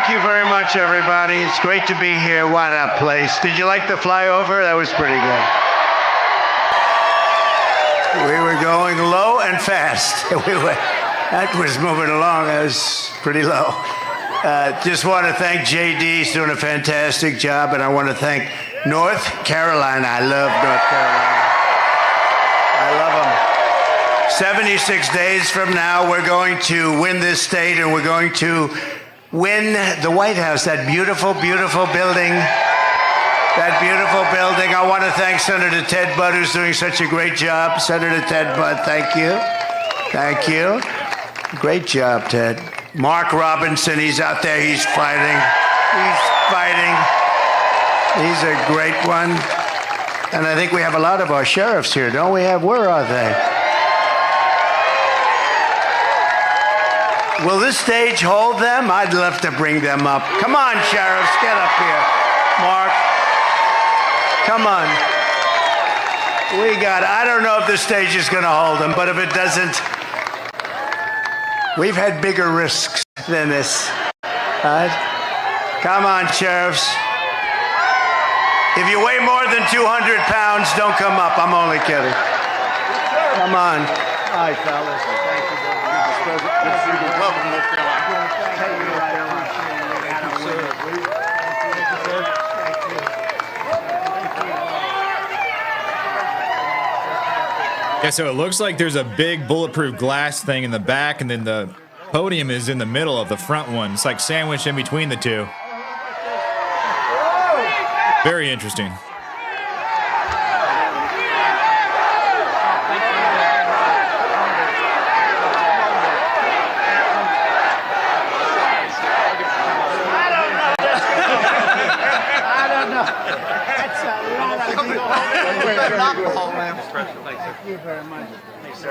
Thank you very much, everybody. It's great to be here. What a place. Did you like the flyover? That was pretty good. We were going low and fast. That was moving along. That was pretty low. Just want to thank JD. He's doing a fantastic job. And I want to thank North Carolina. I love North Carolina. I love them. 76 days from now, we're going to win this state, and we're going to win the White House, that beautiful, beautiful building. That beautiful building. I want to thank Senator Ted Budd, who's doing such a great job. Senator Ted Budd, thank you. Thank you. Great job, Ted. Mark Robinson, he's out there. He's fighting. He's fighting. He's a great one. And I think we have a lot of our sheriffs here, don't we have? Where are they? Will this stage hold them? I'd love to bring them up. Come on, sheriffs, get up here. Mark, come on. I don't know if this stage is going to hold them, but if it doesn't, we've had bigger risks than this. All right? Come on, sheriffs. If you weigh more than 200 pounds, don't come up. I'm only kidding. Come on. All right, fellas. Thank you very much. Welcome to North Carolina. Yeah, so it looks like there's a big bulletproof glass thing in the back, and then the podium is in the middle of the front one. It's like sandwiched in between the two. Very interesting. Thank you very much. Hey, sir.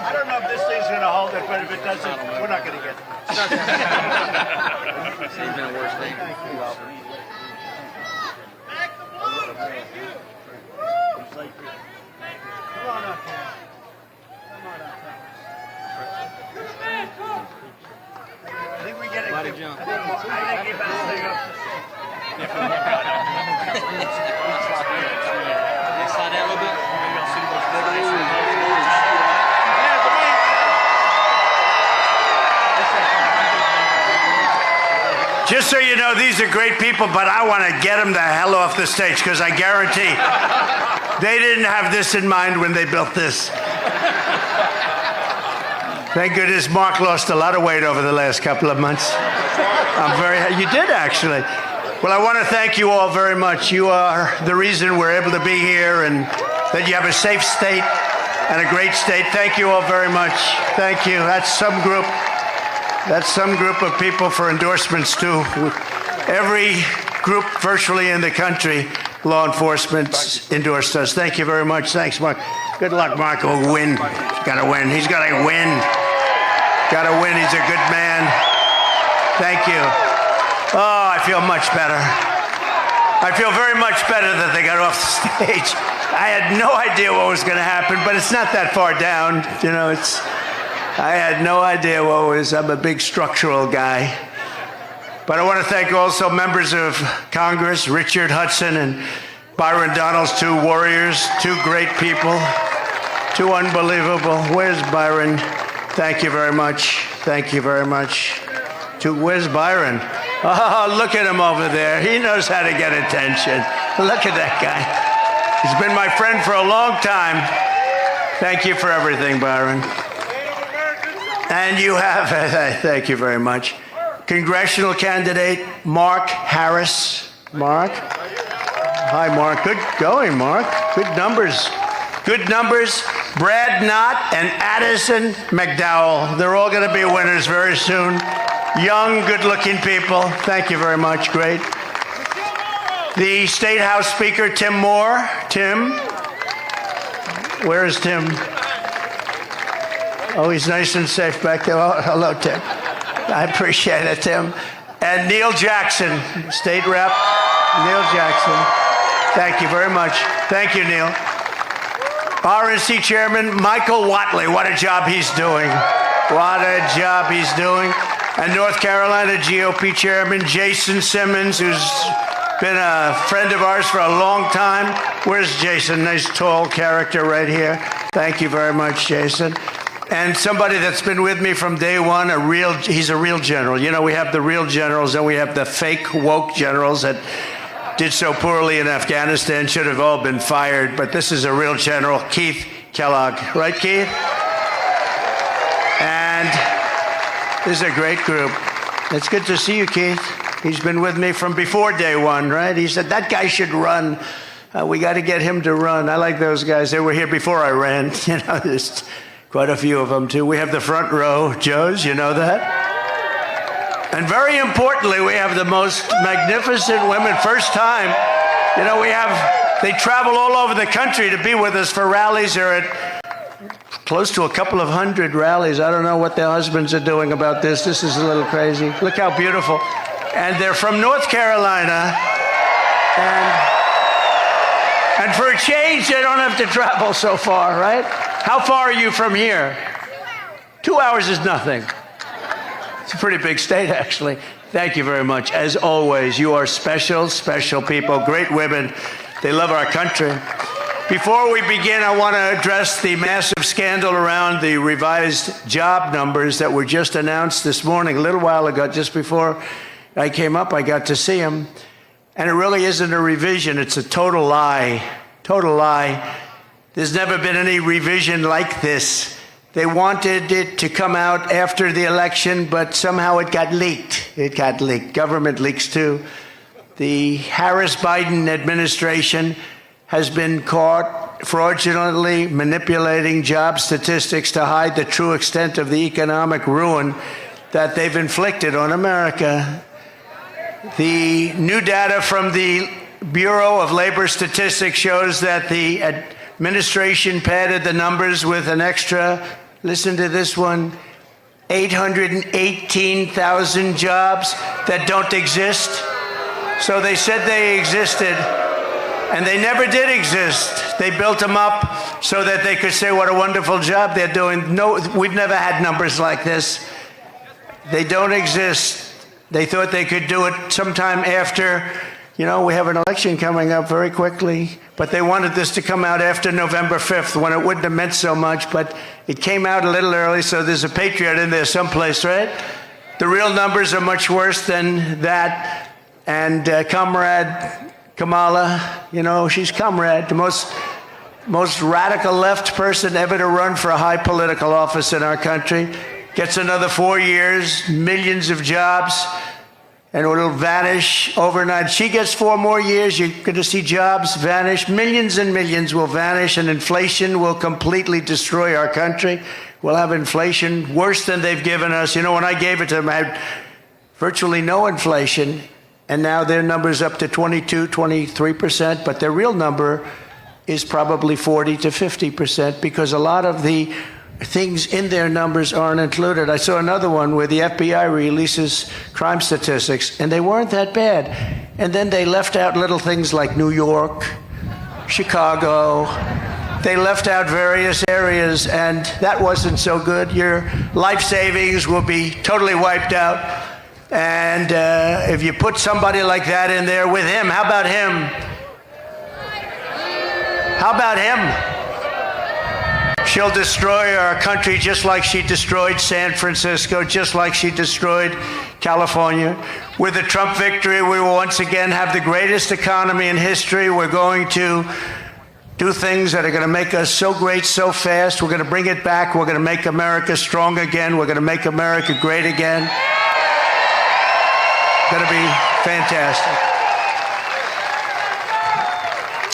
I don't know if this thing's going to hold it, but if it doesn't, we're not going to get it. It's been a worse thing. Thank you. Come on up here. Come on up here. I think we get it. I think you better stay up. Slide down a little bit. Just so you know, these are great people, but I want to get them the hell off the stage, because I guarantee they didn't have this in mind when they built this. Thank goodness Mark lost a lot of weight over the last couple of months. You did, actually. Well, I want to thank you all very much. You are the reason we're able to be here, and that you have a safe state and a great state. Thank you all very much. Thank you. That's some group of people for endorsements, too. Every group virtually in the country, law enforcement endorsed us. Thank you very much. Thanks, Mark. Good luck, Mark. He'll win. Got to win. He's got to win. Got to win. He's a good man. Thank you. Oh, I feel much better. I feel very much better that they got off the stage. I had no idea what was going to happen, but it's not that far down. You know, I had no idea what was. I'm a big structural guy. But I want to thank also members of Congress, Richard Hudson and Byron Donalds, two warriors, two great people, two unbelievable. Where's Byron? Thank you very much. Thank you very much. Where's Byron? Oh, look at him over there. He knows how to get attention. Look at that guy. He's been my friend for a long time. Thank you for everything, Byron. And you have, thank you very much, congressional candidate Mark Harris. Mark? Hi, Mark. Good going, Mark. Good numbers. Good numbers. Brad Knott and Addison McDowell. They're all going to be winners very soon. Young, good-looking people. Thank you very much. Great. The State House Speaker, Tim Moore. Tim? Where is Tim? Oh, he's nice and safe back there. Oh, hello, Tim. I appreciate it, Tim. And Neil Jackson, State Rep. Neil Jackson. Thank you very much. Thank you, Neil. RNC Chairman Michael Whatley. What a job he's doing. What a job he's doing. And North Carolina GOP Chairman Jason Simmons, who's been a friend of ours for a long time. Where's Jason? Nice tall character right here. Thank you very much, Jason. And somebody that's been with me from day one, he's a real general. You know, we have the real generals and we have the fake woke generals that did so poorly in Afghanistan, should have all been fired. But this is a real general, Keith Kellogg. Right, Keith? And this is a great group. It's good to see you, Keith. He's been with me from before day one, right? He said, that guy should run. We got to get him to run. I like those guys. They were here before I ran. You know, there's quite a few of them, too. We have the front row, Joes, you know that? And very importantly, we have the most magnificent women. First time, you know, they travel all over the country to be with us for rallies. They're at close to a couple of hundred rallies. I don't know what their husbands are doing about this. This is a little crazy. Look how beautiful. And they're from North Carolina. And for a change, they don't have to travel so far, right? How far are you from here? 2 hours is nothing. It's a pretty big state, actually. Thank you very much. As always, you are special, special people, great women. They love our country. Before we begin, I want to address the massive scandal around the revised job numbers that were just announced this morning, a little while ago, just before I came up, I got to see them. And it really isn't a revision. It's a total lie. Total lie. There's never been any revision like this. They wanted it to come out after the election, but somehow it got leaked. It got leaked. Government leaks too. The Harris-Biden administration has been caught fraudulently manipulating job statistics to hide the true extent of the economic ruin that they've inflicted on America. The new data from the Bureau of Labor Statistics shows that the administration padded the numbers with an extra, listen to this one, 818,000 jobs that don't exist. So they said they existed, and they never did exist. They built them up so that they could say what a wonderful job they're doing. No, we've never had numbers like this. They don't exist. They thought they could do it sometime after, you know, we have an election coming up very quickly, but they wanted this to come out after November 5th when it wouldn't have meant so much, but it came out a little early, so there's a patriot in there someplace, right? The real numbers are much worse than that, and Comrade Kamala, you know, she's Comrade, the most radical left person ever to run for a high political office in our country. Gets another 4 years, millions of jobs, and it'll vanish overnight. She gets 4 more years, you're going to see jobs vanish. Millions and millions will vanish, and inflation will completely destroy our country. We'll have inflation worse than they've given us. You know, when I gave it to them, I had virtually no inflation, and now their number's up to 22, 23%, but their real number is probably 40 to 50% because a lot of the things in their numbers aren't included. I saw another one where the FBI releases crime statistics, and they weren't that bad. And then they left out little things like New York, Chicago. They left out various areas, and that wasn't so good. Your life savings will be totally wiped out. And if you put somebody like that in there with him, how about him? How about him? She'll destroy our country just like she destroyed San Francisco, just like she destroyed California. With the Trump victory, we will once again have the greatest economy in history. We're going to do things that are going to make us so great so fast. We're going to bring it back. We're going to make America strong again. We're going to make America great again. It's going to be fantastic.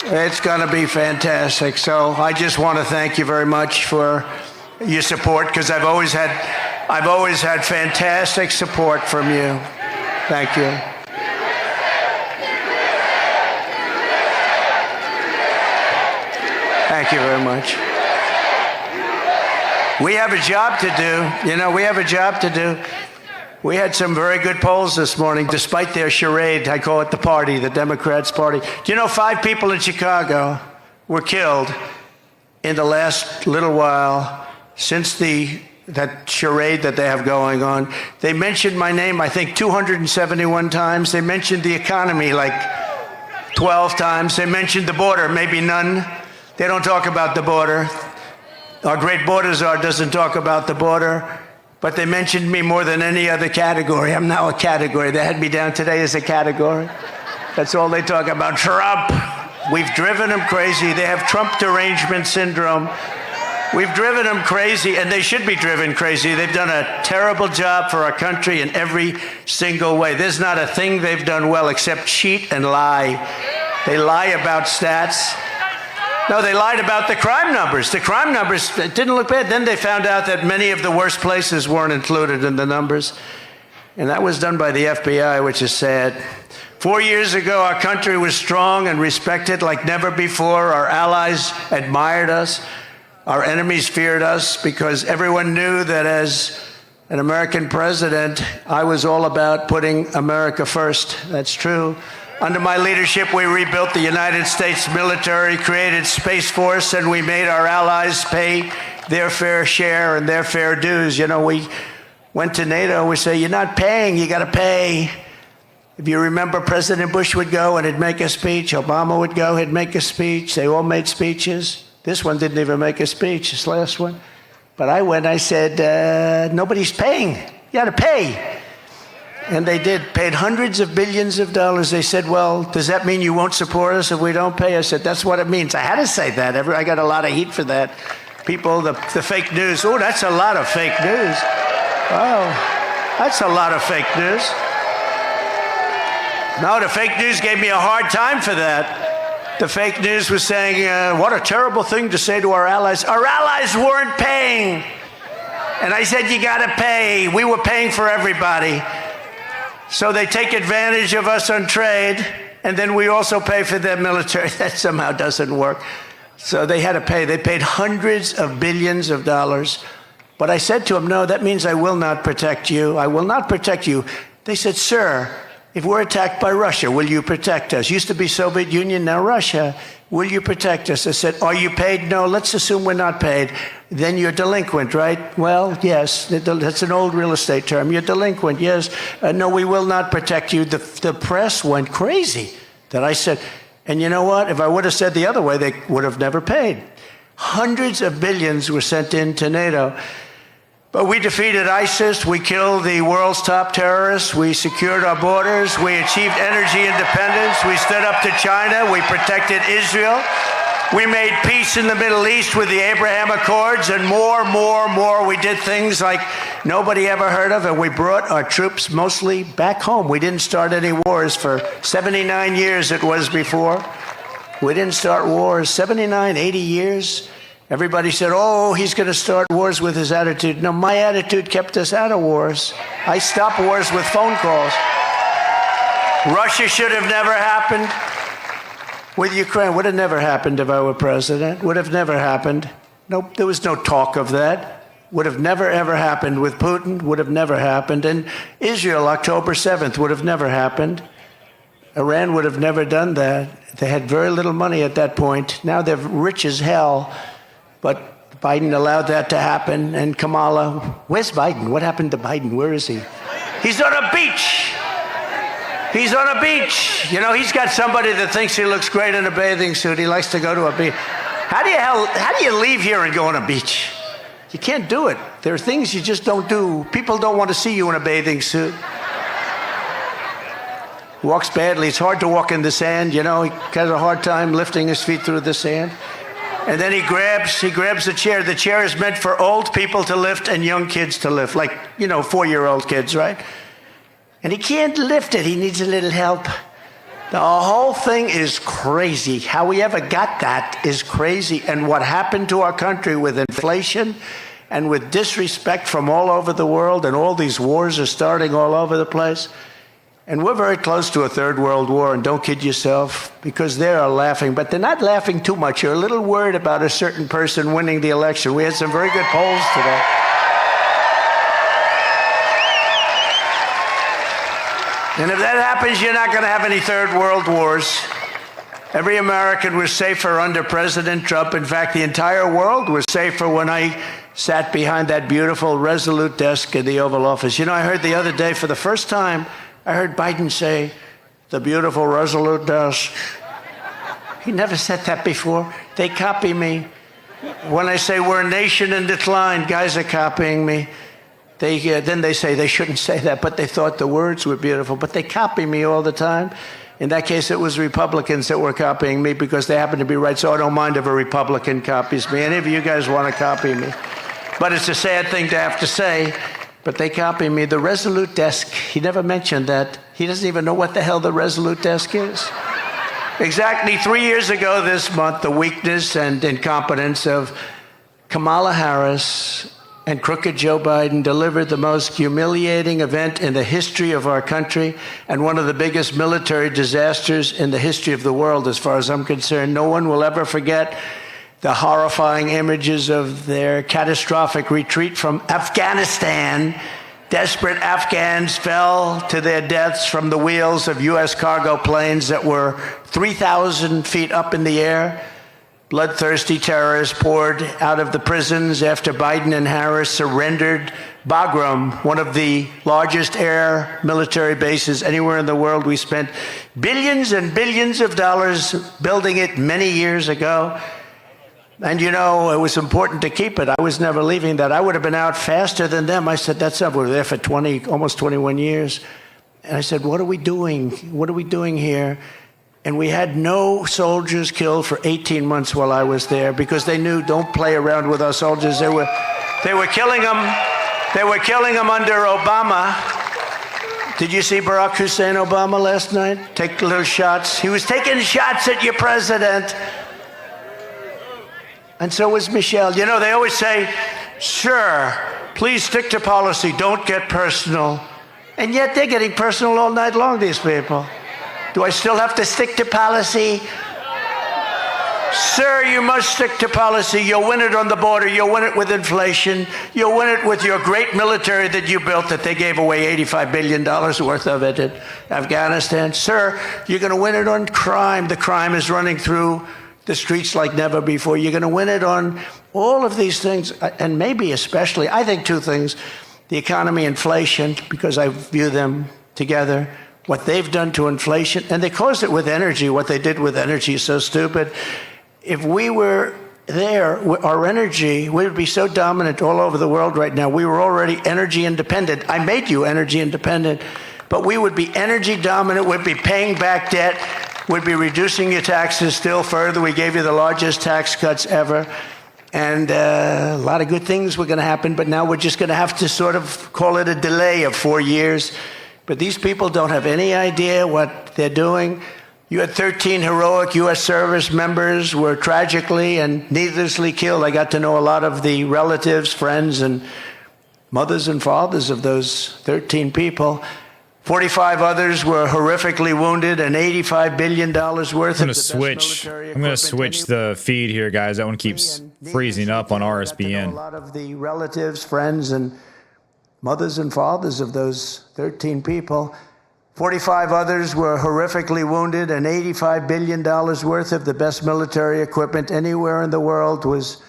It's going to be fantastic. So I just want to thank you very much for your support, because I've always had fantastic support from you. Thank you. Thank you very much. We have a job to do. You know, we have a job to do. We had some very good polls this morning, despite their charade. I call it the party, the Democrats' party. Do you know 5 people in Chicago were killed in the last little while, since that charade that they have going on. They mentioned my name, I think, 271 times. They mentioned the economy like 12 times. They mentioned the border, maybe none. They don't talk about the border. Our great border czar doesn't talk about the border, but they mentioned me more than any other category. I'm now a category. They had me down today as a category. That's all they talk about. Trump. We've driven them crazy. They have Trump derangement syndrome. We've driven them crazy, and they should be driven crazy. They've done a terrible job for our country in every single way. There's not a thing they've done well except cheat and lie. They lie about stats. No, they lied about the crime numbers. The crime numbers didn't look bad. Then they found out that many of the worst places weren't included in the numbers. And that was done by the FBI, which is sad. 4 years ago, our country was strong and respected like never before. Our allies admired us. Our enemies feared us because everyone knew that as an American president, I was all about putting America first. That's true. Under my leadership, we rebuilt the United States military, created Space Force, and we made our allies pay their fair share and their fair dues. You know, we went to NATO, we say, you're not paying, you got to pay. If you remember, President Bush would go and he'd make a speech. Obama would go, he'd make a speech. They all made speeches. This one didn't even make a speech, this last one. But I went, I said, nobody's paying. You got to pay. And they did, paid hundreds of billions of dollars. They said, well, does that mean you won't support us if we don't pay? I said, that's what it means. I had to say that. I got a lot of heat for that. People, the fake news. Oh, that's a lot of fake news. Oh, that's a lot of fake news. No, the fake news gave me a hard time for that. The fake news was saying, what a terrible thing to say to our allies. Our allies weren't paying. And I said, you got to pay. We were paying for everybody. So they take advantage of us on trade, and then we also pay for their military. That somehow doesn't work. So they had to pay. They paid hundreds of billions of dollars. But I said to them, no, that means I will not protect you. I will not protect you. They said, sir, if we're attacked by Russia, will you protect us? Used to be Soviet Union, now Russia. Will you protect us? I said, are you paid? No, let's assume we're not paid. Then you're delinquent, right? Well, yes, that's an old real estate term. You're delinquent, yes. No, we will not protect you. The press went crazy that I said, and you know what? If I would have said the other way, they would have never paid. Hundreds of billions were sent into NATO. But we defeated ISIS, we killed the world's top terrorists, we secured our borders, we achieved energy independence, we stood up to China, we protected Israel, we made peace in the Middle East with the Abraham Accords, and more. We did things like nobody ever heard of, and we brought our troops mostly back home. We didn't start any wars for 79 years it was before. We didn't start wars, 79, 80 years. Everybody said, oh, he's going to start wars with his attitude. No, my attitude kept us out of wars. I stopped wars with phone calls. Russia should have never happened. With Ukraine, would have never happened if I were president. Would have never happened. Nope, there was no talk of that. Would have never, ever happened with Putin. Would have never happened. And Israel, October 7th, would have never happened. Iran would have never done that. They had very little money at that point. Now they're rich as hell. But Biden allowed that to happen, and Kamala, where's Biden? What happened to Biden? Where is he? He's on a beach. He's on a beach. You know, he's got somebody that thinks he looks great in a bathing suit. He likes to go to a beach. How do you leave here and go on a beach? You can't do it. There are things you just don't do. People don't want to see you in a bathing suit. Walks badly. It's hard to walk in the sand. You know, he has a hard time lifting his feet through the sand. And then he grabs the chair. The chair is meant for old people to lift and young kids to lift, like, you know, 4-year-old kids, right? And he can't lift it. He needs a little help. The whole thing is crazy. How we ever got that is crazy. And what happened to our country with inflation and with disrespect from all over the world, and all these wars are starting all over the place. And we're very close to a third world war, and don't kid yourself, because they are laughing, but they're not laughing too much. You're a little worried about a certain person winning the election. We had some very good polls today. And if that happens, you're not going to have any third world wars. Every American was safer under President Trump. In fact, the entire world was safer when I sat behind that beautiful, resolute desk in the Oval Office. You know, I heard the other day, for the first time, I heard Biden say, the beautiful, resolute desk. He never said that before. They copy me. When I say we're a nation in decline, guys are copying me. Then they say they shouldn't say that, but they thought the words were beautiful. But they copy me all the time. In that case, it was Republicans that were copying me because they happen to be right, so I don't mind if a Republican copies me. Any of you guys want to copy me. But it's a sad thing to have to say, but they copy me. The resolute desk, he never mentioned that. He doesn't even know what the hell the resolute desk is. Exactly 3 years ago this month, the weakness and incompetence of Kamala Harris and crooked Joe Biden delivered the most humiliating event in the history of our country and one of the biggest military disasters in the history of the world, as far as I'm concerned. No one will ever forget the horrifying images of their catastrophic retreat from Afghanistan. Desperate Afghans fell to their deaths from the wheels of U.S. cargo planes that were 3,000 feet up in the air. Bloodthirsty terrorists poured out of the prisons after Biden and Harris surrendered Bagram, one of the largest air military bases anywhere in the world. We spent billions and billions of dollars building it many years ago. And you know, it was important to keep it. I was never leaving that. I would have been out faster than them. I said, that's up. We were there for almost 21 years. And I said, what are we doing? What are we doing here? And we had no soldiers killed for 18 months while I was there because they knew, don't play around with our soldiers. They were killing them. They were killing them under Obama. Did you see Barack Hussein Obama last night? Take little shots. He was taking shots at your president. And so was Michelle. You know, they always say, sure, please stick to policy. Don't get personal. And yet they're getting personal all night long, these people. Do I still have to stick to policy? Sir, you must stick to policy. You'll win it on the border. You'll win it with inflation. You'll win it with your great military that you built that they gave away $85 billion worth of it in Afghanistan. Sir, you're going to win it on crime. The crime is running through the streets like never before. You're going to win it on all of these things, and maybe especially, I think two things, the economy, inflation, because I view them together. What they've done to inflation, and they caused it with energy. What they did with energy is so stupid. If we were there, our energy, we would be so dominant all over the world right now. We were already energy independent. I made you energy independent, but we would be energy dominant. We'd be paying back debt. We'd be reducing your taxes still further. We gave you the largest tax cuts ever. And a lot of good things were going to happen, but now we're just going to have to sort of call it a delay of 4 years. But these people don't have any idea what they're doing. You had 13 heroic U.S. service members were tragically and needlessly killed. I got to know a lot of the relatives, friends, and mothers and fathers of those 13 people. 45 others were horrifically wounded, and $85 billion worth of the best military equipment. I'm going to switch the feed here, guys. That one keeps freezing up on RSBN. A lot of the relatives, friends, and mothers and fathers of those 13 people. 45 others were horrifically wounded, and $85 billion worth of the best military equipment anywhere in the world was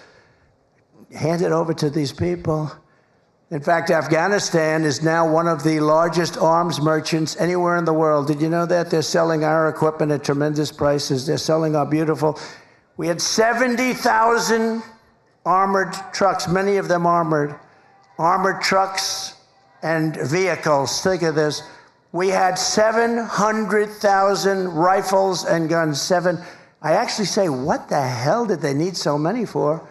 handed over to these people. In fact, Afghanistan is now one of the largest arms merchants anywhere in the world. Did you know that? They're selling our equipment at tremendous prices. They're selling our beautiful. We had 70,000 armored trucks, many of them armored trucks and vehicles. Think of this. We had 700,000 rifles and guns. I actually say, what the hell did they need so many for?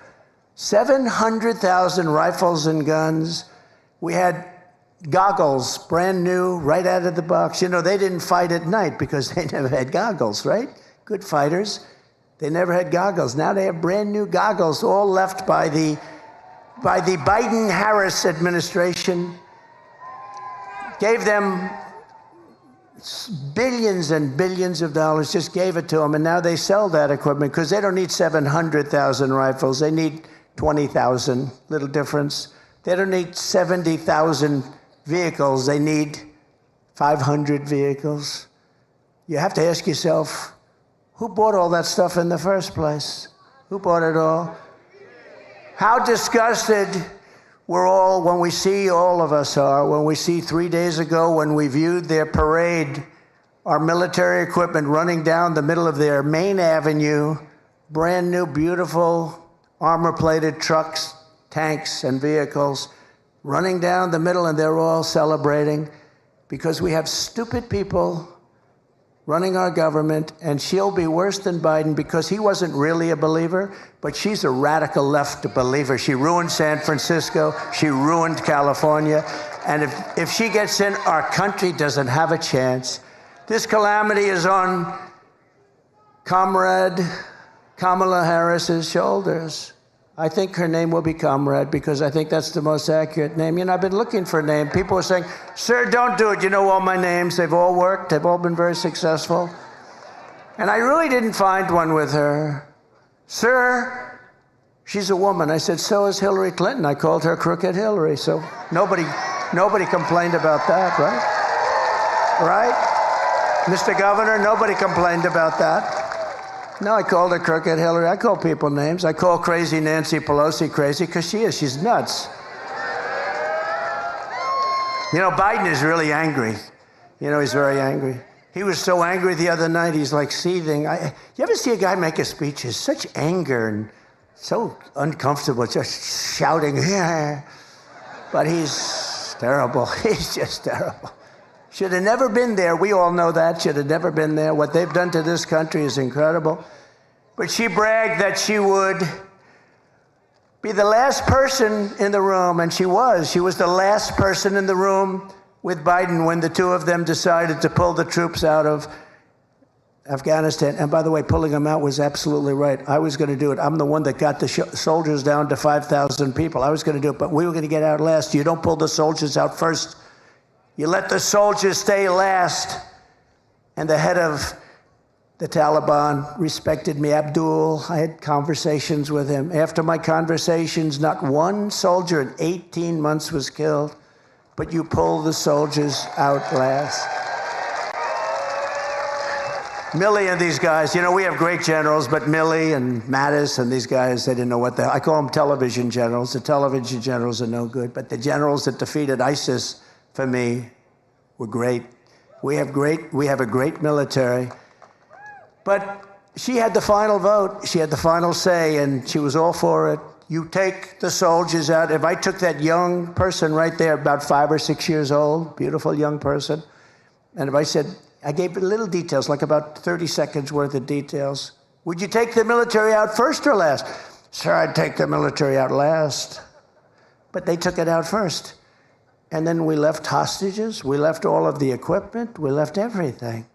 700,000 rifles and guns. We had goggles, brand new, right out of the box. You know, they didn't fight at night because they never had goggles, right? Good fighters. They never had goggles. Now they have brand new goggles, all left by the Biden-Harris administration. Gave them billions and billions of dollars, just gave it to them, and now they sell that equipment because they don't need 700,000 rifles. They need 20,000, little difference. They don't need 70,000 vehicles. They need 500 vehicles. You have to ask yourself, Who bought all that stuff in the first place? Who bought it all? How disgusted we're all when we see, all of us are, when we see 3 days ago when we viewed their parade, our military equipment running down the middle of their main avenue, brand new, beautiful, armor-plated trucks, tanks, and vehicles running down the middle, and they're all celebrating because we have stupid people running our government, and she'll be worse than Biden because he wasn't really a believer, but she's a radical left believer. She ruined San Francisco, she ruined California, and if she gets in, our country doesn't have a chance. This calamity is on Comrade Kamala Harris's shoulders. I think her name will be Comrade because I think that's the most accurate name. You know, I've been looking for a name. People are saying, sir, don't do it. You know all my names. They've all worked. They've all been very successful. And I really didn't find one with her. Sir, she's a woman. I said, so is Hillary Clinton. I called her Crooked Hillary. So nobody complained about that, right? Right? Mr. Governor, nobody complained about that. No, I called her Crooked Hillary. I call people names. I call crazy Nancy Pelosi crazy because she is. She's nuts. You know, Biden is really angry. You know, he's very angry. He was so angry the other night, he's like seething. You ever see a guy make a speech? He's such anger and so uncomfortable, just shouting, yeah. But he's terrible. He's just terrible. Should have never been there. We all know that. Should have never been there. What they've done to this country is incredible. But she bragged that she would be the last person in the room, and she was. She was the last person in the room with Biden when the two of them decided to pull the troops out of Afghanistan. And by the way, pulling them out was absolutely right. I was going to do it. I'm the one that got the soldiers down to 5,000 people. I was going to do it, but we were going to get out last. You don't pull the soldiers out first. You let the soldiers stay last. And the head of the Taliban respected me, Abdul. I had conversations with him. After my conversations, not one soldier in 18 months was killed, but you pull the soldiers out last. Milley and these guys, you know, we have great generals, but Milley and Mattis and these guys, they didn't know what I call them television generals. The television generals are no good, but the generals that defeated ISIS, for me, were great. We have a great military. But she had the final vote. She had the final say, and she was all for it. You take the soldiers out. If I took that young person right there, about 5 or 6 years old, beautiful young person, and if I said, I gave it little details, like about 30 seconds worth of details. Would you take the military out first or last? Sir, I'd take the military out last. But they took it out first. And then we left hostages, we left all of the equipment, we left everything.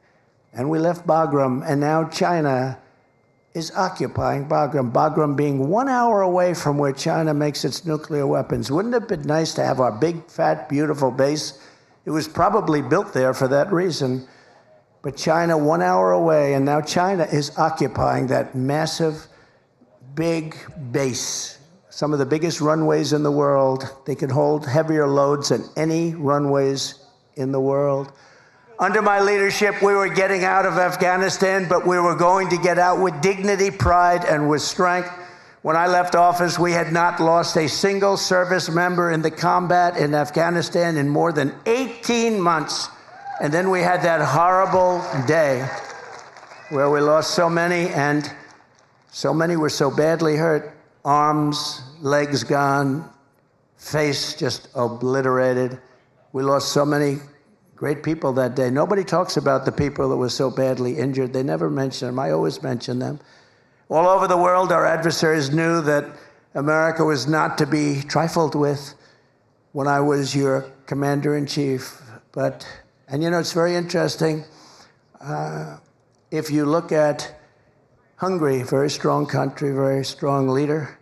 And we left Bagram, and now China is occupying Bagram. Bagram being 1 hour away from where China makes its nuclear weapons. Wouldn't it have been nice to have our big, fat, beautiful base? It was probably built there for that reason. But China 1 hour away, and now China is occupying that massive, big base. Some of the biggest runways in the world. They can hold heavier loads than any runways in the world. Under my leadership, we were getting out of Afghanistan, but we were going to get out with dignity, pride, and with strength. When I left office, we had not lost a single service member in the combat in Afghanistan in more than 18 months. And then we had that horrible day where we lost so many, and so many were so badly hurt. Arms, legs gone, face just obliterated. We lost so many great people that day. Nobody talks about the people that were so badly injured. They never mention them. I always mention them. All over the world, our adversaries knew that America was not to be trifled with when I was your commander-in-chief. And you know, it's very interesting. If you look at Hungary, very strong country, very strong leader,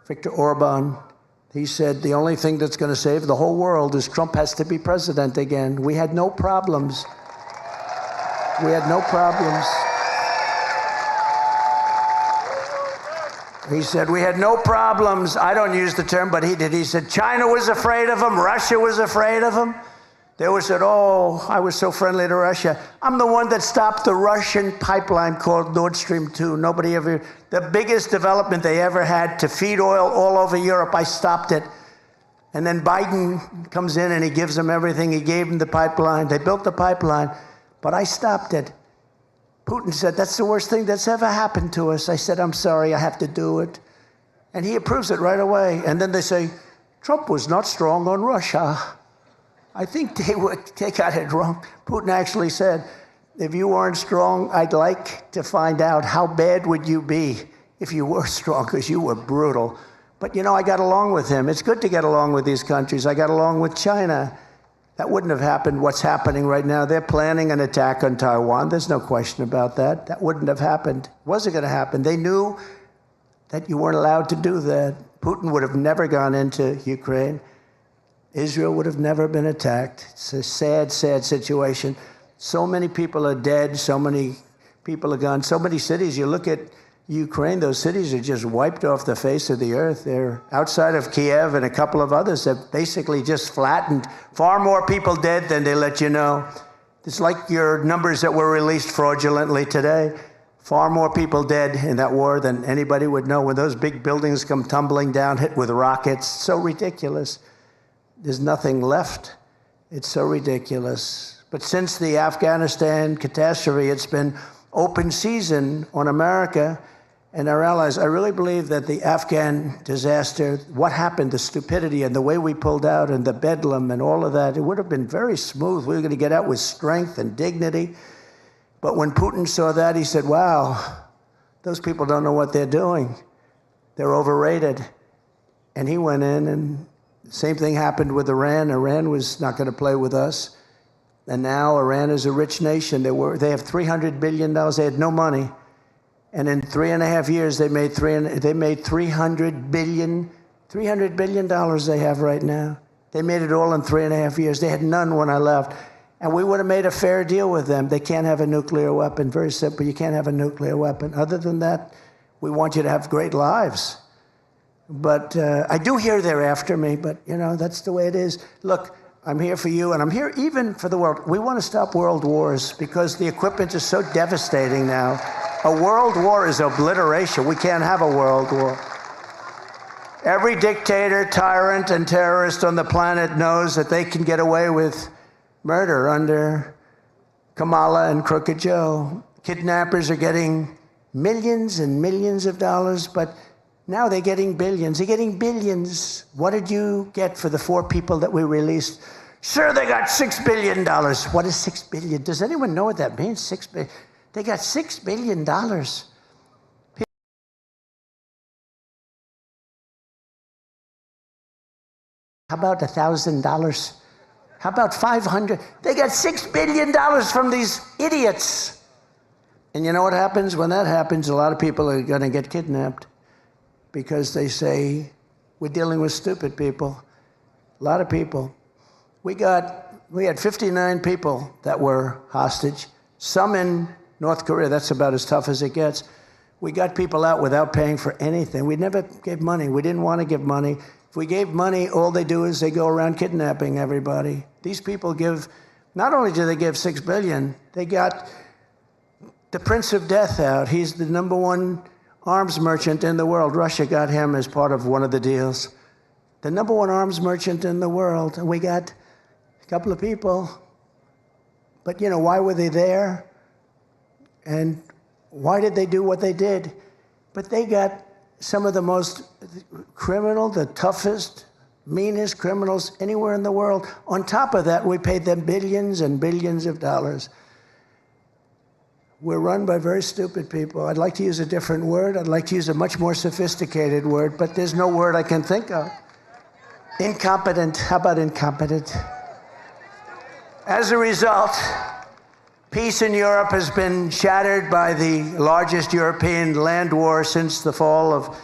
Viktor Orban, he said the only thing that's going to save the whole world is Trump has to be president again. We had no problems. We had no problems. He said, we had no problems. I don't use the term, but he did. He said, China was afraid of him. Russia was afraid of him. They always said, oh, I was so friendly to Russia. I'm the one that stopped the Russian pipeline called Nord Stream 2. Nobody ever, the biggest development they ever had to feed oil all over Europe, I stopped it. And then Biden comes in and he gives them everything. He gave them the pipeline. They built the pipeline, but I stopped it. Putin said, that's the worst thing that's ever happened to us. I said, I'm sorry, I have to do it. And he approves it right away. And then they say, Trump was not strong on Russia. I think they got it wrong. Putin actually said, if you weren't strong, I'd like to find out how bad would you be if you were strong, because you were brutal. But, you know, I got along with him. It's good to get along with these countries. I got along with China. That wouldn't have happened. What's happening right now, they're planning an attack on Taiwan. There's no question about that. That wouldn't have happened. It wasn't going to happen. They knew that you weren't allowed to do that. Putin would have never gone into Ukraine. Israel would have never been attacked. It's a sad, sad situation. So many people are dead. So many people are gone. So many cities. You look at Ukraine, those cities are just wiped off the face of the earth. They're outside of Kiev and a couple of others that basically just flattened. Far more people dead than they let you know. It's like your numbers that were released fraudulently today. Far more people dead in that war than anybody would know. When those big buildings come tumbling down, hit with rockets, so ridiculous. There's nothing left. It's so ridiculous. But since the Afghanistan catastrophe, it's been open season on America and our allies. I really believe that the Afghan disaster, what happened, the stupidity and the way we pulled out and the bedlam and all of that, it would have been very smooth. We were going to get out with strength and dignity. But when Putin saw that, he said, wow, those people don't know what they're doing. They're overrated. And he went in, and the same thing happened with Iran. Iran was not going to play with us. And now Iran is a rich nation. They have $300 billion. They had no money. And in 3.5 years, they made $300 billion. $300 billion they have right now. They made it all in 3.5 years. They had none when I left. And we would have made a fair deal with them. They can't have a nuclear weapon. Very simple. You can't have a nuclear weapon. Other than that, we want you to have great lives. But I do hear they're after me, but, you know, that's the way it is. Look, I'm here for you, and I'm here even for the world. We want to stop world wars because the equipment is so devastating now. A world war is obliteration. We can't have a world war. Every dictator, tyrant, and terrorist on the planet knows that they can get away with murder under Kamala and Crooked Joe. Kidnappers are getting millions and millions of dollars, but now they're getting billions. They're getting billions. What did you get for the 4 people that we released? Sure, they got $6 billion. What is $6 billion? Does anyone know what that means? $6 billion. They got $6 billion. How about $1,000? How about $500? They got $6 billion from these idiots. And you know what happens? When that happens, a lot of people are going to get kidnapped because they say, we're dealing with stupid people. A lot of people. We had 59 people that were hostage, some in North Korea. That's about as tough as it gets. We got people out without paying for anything. We never gave money. We didn't want to give money. If we gave money, all they do is they go around kidnapping everybody. These people give, not only do they give $6 billion, they got the Prince of Death out. He's the #1 arms merchant in the world. Russia got him as part of one of the deals. The #1 arms merchant in the world. And we got a couple of people. But, you know, why were they there? And why did they do what they did? But they got some of the most criminal, the toughest, meanest criminals anywhere in the world. On top of that, we paid them billions and billions of dollars. We're run by very stupid people. I'd like to use a different word. I'd like to use a much more sophisticated word, but there's no word I can think of. Incompetent. How about incompetent? As a result, peace in Europe has been shattered by the largest European land war since the fall of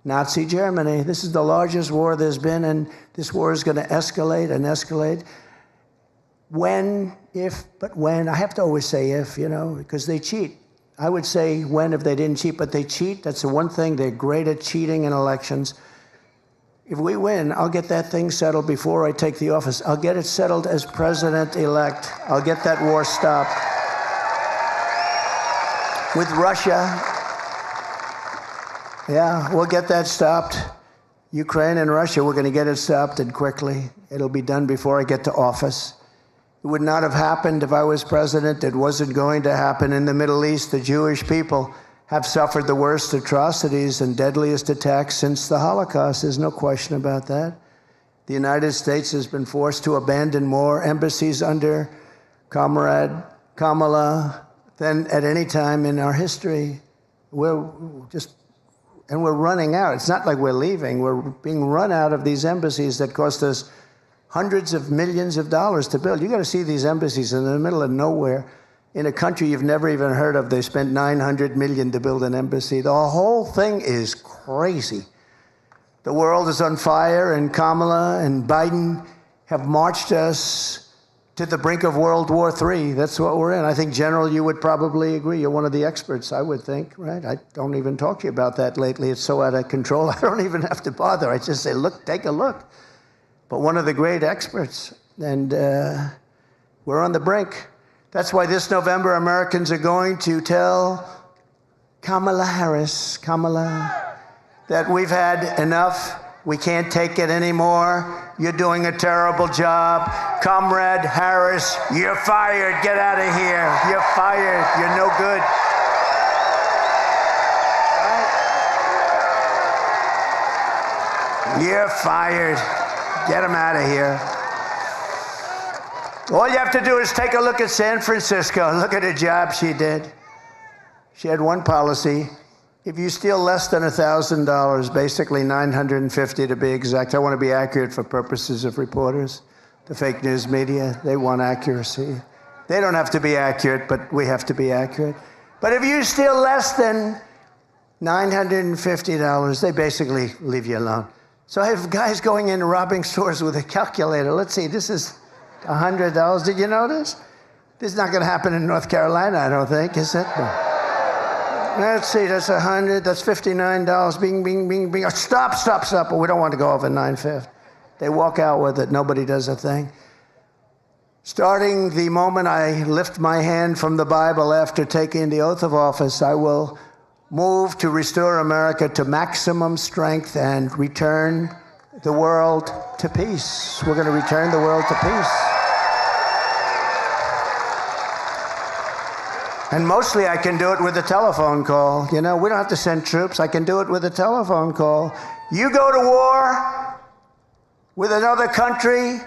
Nazi Germany. This is the largest war there's been, and this war is going to escalate and escalate. When, if, but when. I have to always say if, you know, because they cheat. I would say when if they didn't cheat, but they cheat. That's the one thing. They're great at cheating in elections. If we win, I'll get that thing settled before I take the office. I'll get it settled as president-elect. I'll get that war stopped. With Russia, yeah, we'll get that stopped. Ukraine and Russia, we're going to get it stopped, and quickly. It'll be done before I get to office. It would not have happened if I was president. It wasn't going to happen in the Middle East. The Jewish people have suffered the worst atrocities and deadliest attacks since the Holocaust. There's no question about that. The United States has been forced to abandon more embassies under Comrade Kamala than at any time in our history. We're running out. It's not like we're leaving. We're being run out of these embassies that cost us hundreds of millions of dollars to build. You got to see these embassies in the middle of nowhere in a country you've never even heard of. They spent $900 million to build an embassy. The whole thing is crazy. The world is on fire, and Kamala and Biden have marched us to the brink of World War III. That's what we're in. I think, General, you would probably agree. You're one of the experts, I would think, right? I don't even talk to you about that lately. It's so out of control, I don't even have to bother. I just say, look, take a look. But one of the great experts, and we're on the brink. That's why this November, Americans are going to tell Kamala Harris, that we've had enough. We can't take it anymore. You're doing a terrible job. Comrade Harris, you're fired. Get out of here. You're fired. You're no good. You're fired. Get him out of here. All you have to do is take a look at San Francisco. Look at the job she did. She had one policy. If you steal less than $1,000, basically $950 to be exact, I want to be accurate for purposes of reporters, the fake news media, they want accuracy. They don't have to be accurate, but we have to be accurate. But if you steal less than $950, they basically leave you alone. So I have guys going in robbing stores with a calculator. Let's see, this is $100. Did you notice? This is not going to happen in North Carolina, I don't think, is it? No. Let's see, that's 100, that's $59. Bing, bing, bing, bing. Stop. But we don't want to go over $950. They walk out with it. Nobody does a thing. Starting the moment I lift my hand from the Bible after taking the oath of office, I will move to restore America to maximum strength and return the world to peace. We're going to return the world to peace. And mostly I can do it with a telephone call. You know, we don't have to send troops. I can do it with a telephone call. You go to war with another country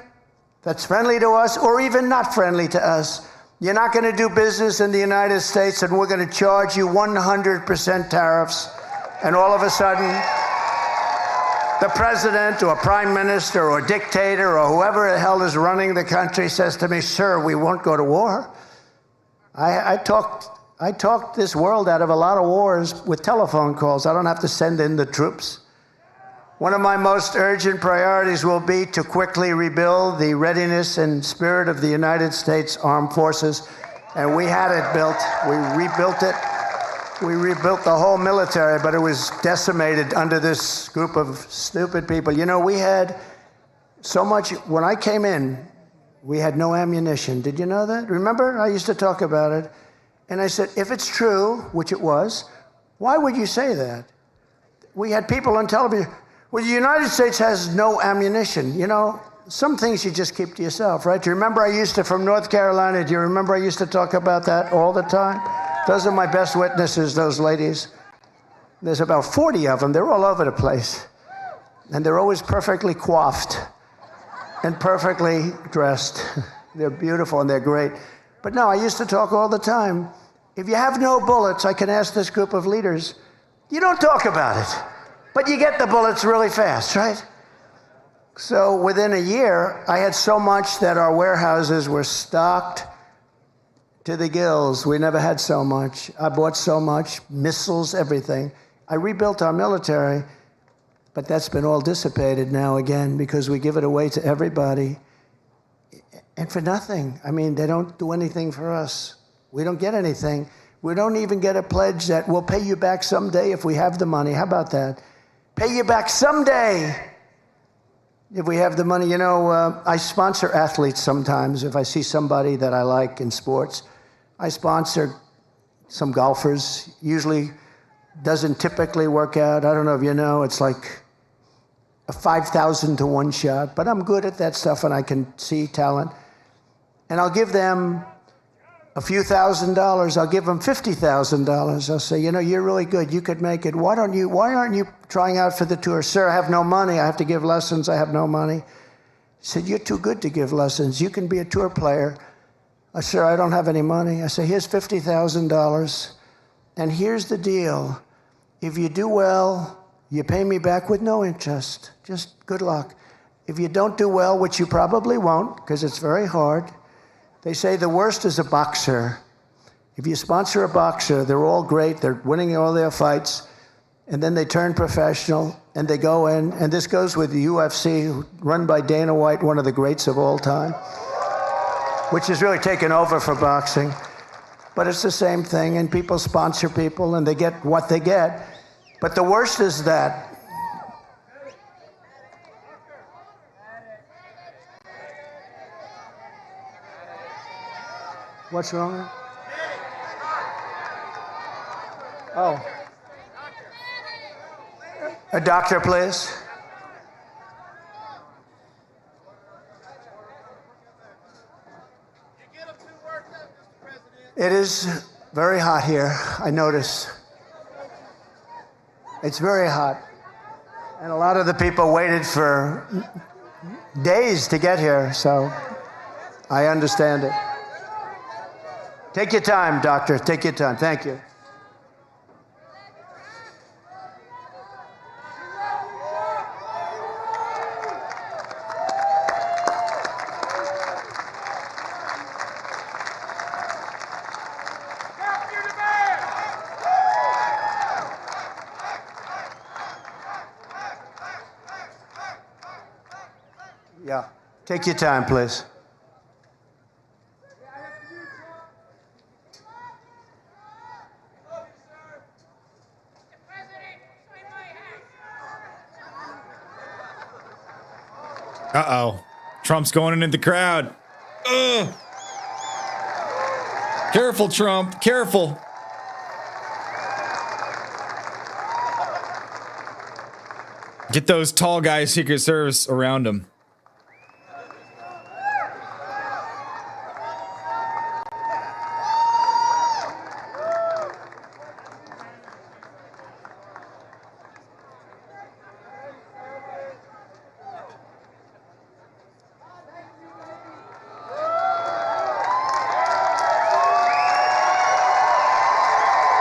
that's friendly to us or even not friendly to us. You're not going to do business in the United States, and we're going to charge you 100% tariffs. And all of a sudden, the president or prime minister or dictator or whoever the hell is running the country says to me, sir, we won't go to war. I talked this world out of a lot of wars with telephone calls. I don't have to send in the troops. One of my most urgent priorities will be to quickly rebuild the readiness and spirit of the United States Armed Forces. And we had it built. We rebuilt it. We rebuilt the whole military, but it was decimated under this group of stupid people. You know, we had so much. When I came in, we had no ammunition. Did you know that? Remember? I used to talk about it. And I said, if it's true, which it was, why would you say that? We had people on television. Well, the United States has no ammunition. You know, some things you just keep to yourself, right? Do you remember from North Carolina, do you remember I used to talk about that all the time? Those are my best witnesses, those ladies. There's about 40 of them. They're all over the place. And they're always perfectly coiffed and perfectly dressed. They're beautiful and they're great. But no, I used to talk all the time. If you have no bullets, I can ask this group of leaders, you don't talk about it, but you get the bullets really fast, right? So within a year, I had so much that our warehouses were stocked to the gills. We never had so much. I bought so much, missiles, everything. I rebuilt our military. But that's been all dissipated now again because we give it away to everybody. And for nothing. I mean, they don't do anything for us. We don't get anything. We don't even get a pledge that we'll pay you back someday if we have the money. How about that? Pay you back someday If we have the money, I sponsor athletes sometimes. If I see somebody that I like in sports, I sponsor some golfers. Usually doesn't typically work out. I don't know if you know, it's like a 5,000 to 1 shot, but I'm good at that stuff and I can see talent. And I'll give them a few $1,000s. I'll give them $50,000. I'll say, you're really good. You could make it. Why aren't you trying out for the tour? Sir, I have no money. I have to give lessons. I have no money. He said, you're too good to give lessons. You can be a tour player. I said, I don't have any money. I say, here's $50,000. And here's the deal. If you do well, you pay me back with no interest. Just good luck. If you don't do well, which you probably won't, because it's very hard, they say the worst is a boxer. If you sponsor a boxer, they're all great, they're winning all their fights, and then they turn professional, and they go in, and this goes with the UFC, run by Dana White, one of the greats of all time, which has really taken over for boxing. But it's the same thing, and people sponsor people, and they get what they get. But the worst is that what's wrong? Oh. A doctor, please. It is very hot here, I notice. It's very hot. And a lot of the people waited for days to get here, so I understand it. Take your time, doctor. Take your time. Thank you. Yeah. Take your time, please. Uh-oh. Trump's going into the crowd. Ugh. Careful, Trump. Careful. Get those tall guys, Secret Service, around him.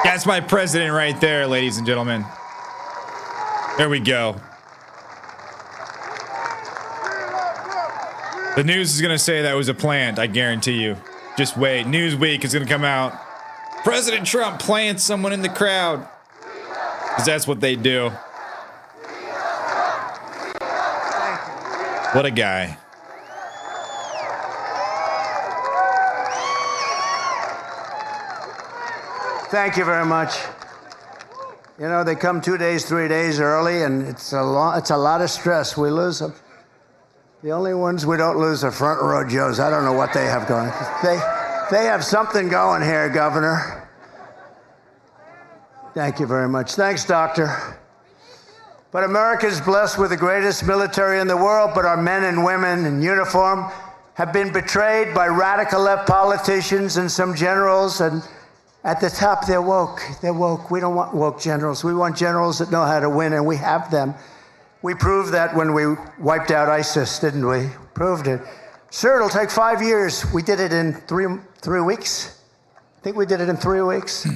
That's my president right there, ladies and gentlemen. There we go. The news is going to say that was a plant, I guarantee you. Just wait. Newsweek is going to come out. President Trump plants someone in the crowd. Because that's what they do. What a guy. Thank you very much. They come 2 days, 3 days early, and it's a lot of stress. We lose them. The only ones we don't lose are front row Joes. I don't know what they have going. They have something going here, Governor. Thank you very much. Thanks, Doctor. But America is blessed with the greatest military in the world, but our men and women in uniform have been betrayed by radical left politicians and some generals, and at the top, they're woke. They're woke. We don't want woke generals. We want generals that know how to win, and we have them. We proved that when we wiped out ISIS, didn't we? Proved it. Sure, it'll take 5 years. We did it in three weeks. I think we did it in 3 weeks.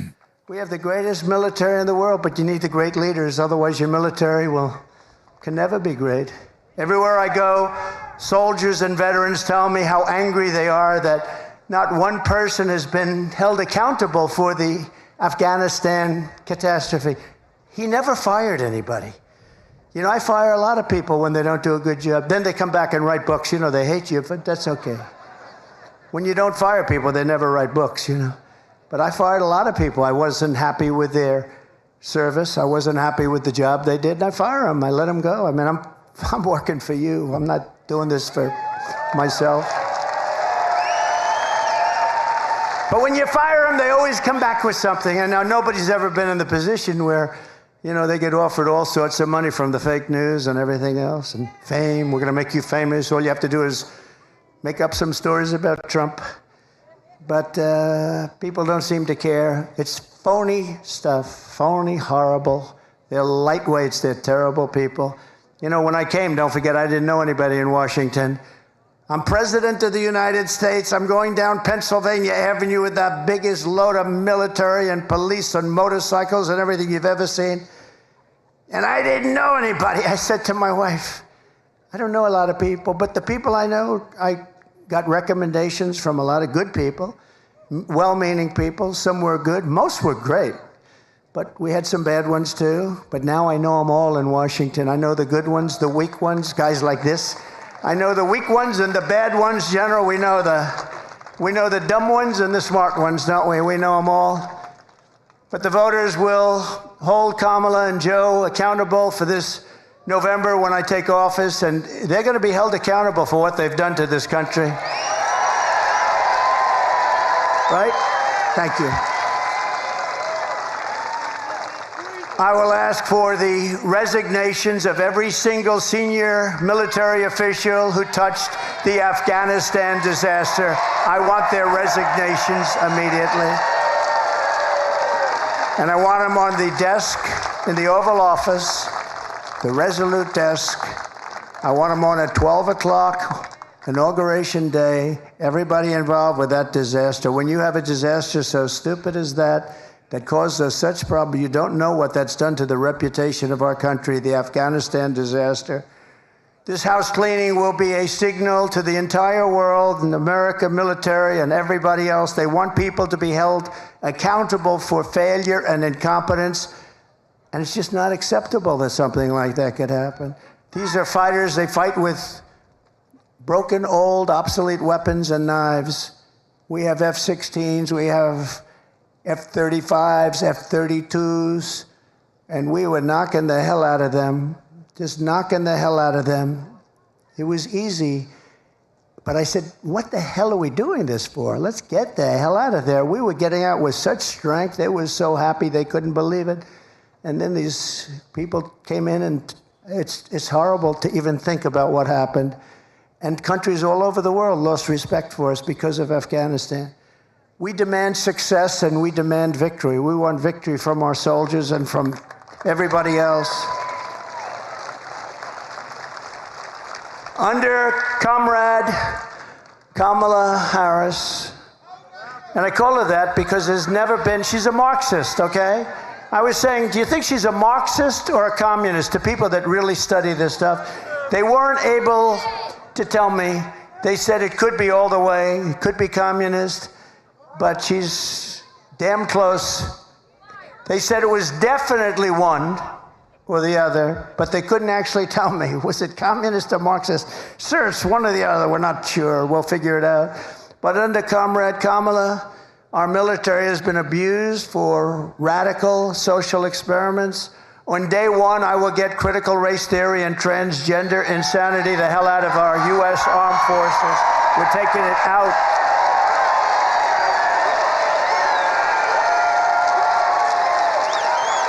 We have the greatest military in the world, but you need the great leaders. Otherwise, your military can never be great. Everywhere I go, soldiers and veterans tell me how angry they are that not one person has been held accountable for the Afghanistan catastrophe. He never fired anybody. I fire a lot of people when they don't do a good job. Then they come back and write books. They hate you, but that's okay. When you don't fire people, they never write books, But I fired a lot of people. I wasn't happy with their service. I wasn't happy with the job they did, and I fire them. I let them go. I'm I'm working for you. I'm not doing this for myself. But when you fire them, they always come back with something. And now nobody's ever been in the position where, you know, they get offered all sorts of money from the fake news and everything else, and fame. We're going to make you famous. All you have to do is make up some stories about Trump. But people don't seem to care. It's phony stuff, phony, horrible. They're lightweights. They're terrible people. You know, when I came, don't forget, I didn't know anybody in Washington. I'm president of the United States. I'm going down Pennsylvania Avenue with the biggest load of military and police and motorcycles and everything you've ever seen. And I didn't know anybody. I said to my wife, I don't know a lot of people, but the people I know, I got recommendations from a lot of good people, well-meaning people. Some were good. Most were great. But we had some bad ones too. But now I know them all in Washington. I know the good ones, the weak ones, guys like this. I know the weak ones and the bad ones, General. We know the dumb ones and the smart ones, don't we? We know them all. But the voters will hold Kamala and Joe accountable for this November when I take office, and they're going to be held accountable for what they've done to this country. Right? Thank you. I will ask for the resignations of every single senior military official who touched the Afghanistan disaster. I want their resignations immediately. And I want them on the desk in the Oval Office, the Resolute desk. I want them on at 12 o'clock, Inauguration Day, everybody involved with that disaster. When you have a disaster so stupid as that caused us such problems, you don't know what that's done to the reputation of our country, the Afghanistan disaster. This house cleaning will be a signal to the entire world and America, military, and everybody else. They want people to be held accountable for failure and incompetence. And it's just not acceptable that something like that could happen. These are fighters. They fight with broken, old, obsolete weapons and knives. We have F-16s. We have F-35s, F-32s, and we were knocking the hell out of them, just knocking the hell out of them. It was easy, but I said, what the hell are we doing this for? Let's get the hell out of there. We were getting out with such strength. They were so happy they couldn't believe it. And then these people came in, and it's horrible to even think about what happened. And countries all over the world lost respect for us because of Afghanistan. We demand success and we demand victory. We want victory from our soldiers and from everybody else. Under Comrade Kamala Harris, and I call her that because there's never been, she's a Marxist, okay? I was saying, do you think she's a Marxist or a communist? To people that really study this stuff, they weren't able to tell me. They said it could be all the way, it could be communist. But she's damn close. They said it was definitely one or the other, but they couldn't actually tell me. Was it communist or Marxist? Sir, it's one or the other. We're not sure. We'll figure it out. But under Comrade Kamala, our military has been abused for radical social experiments. On day one, I will get critical race theory and transgender insanity the hell out of our U.S. armed forces. We're taking it out.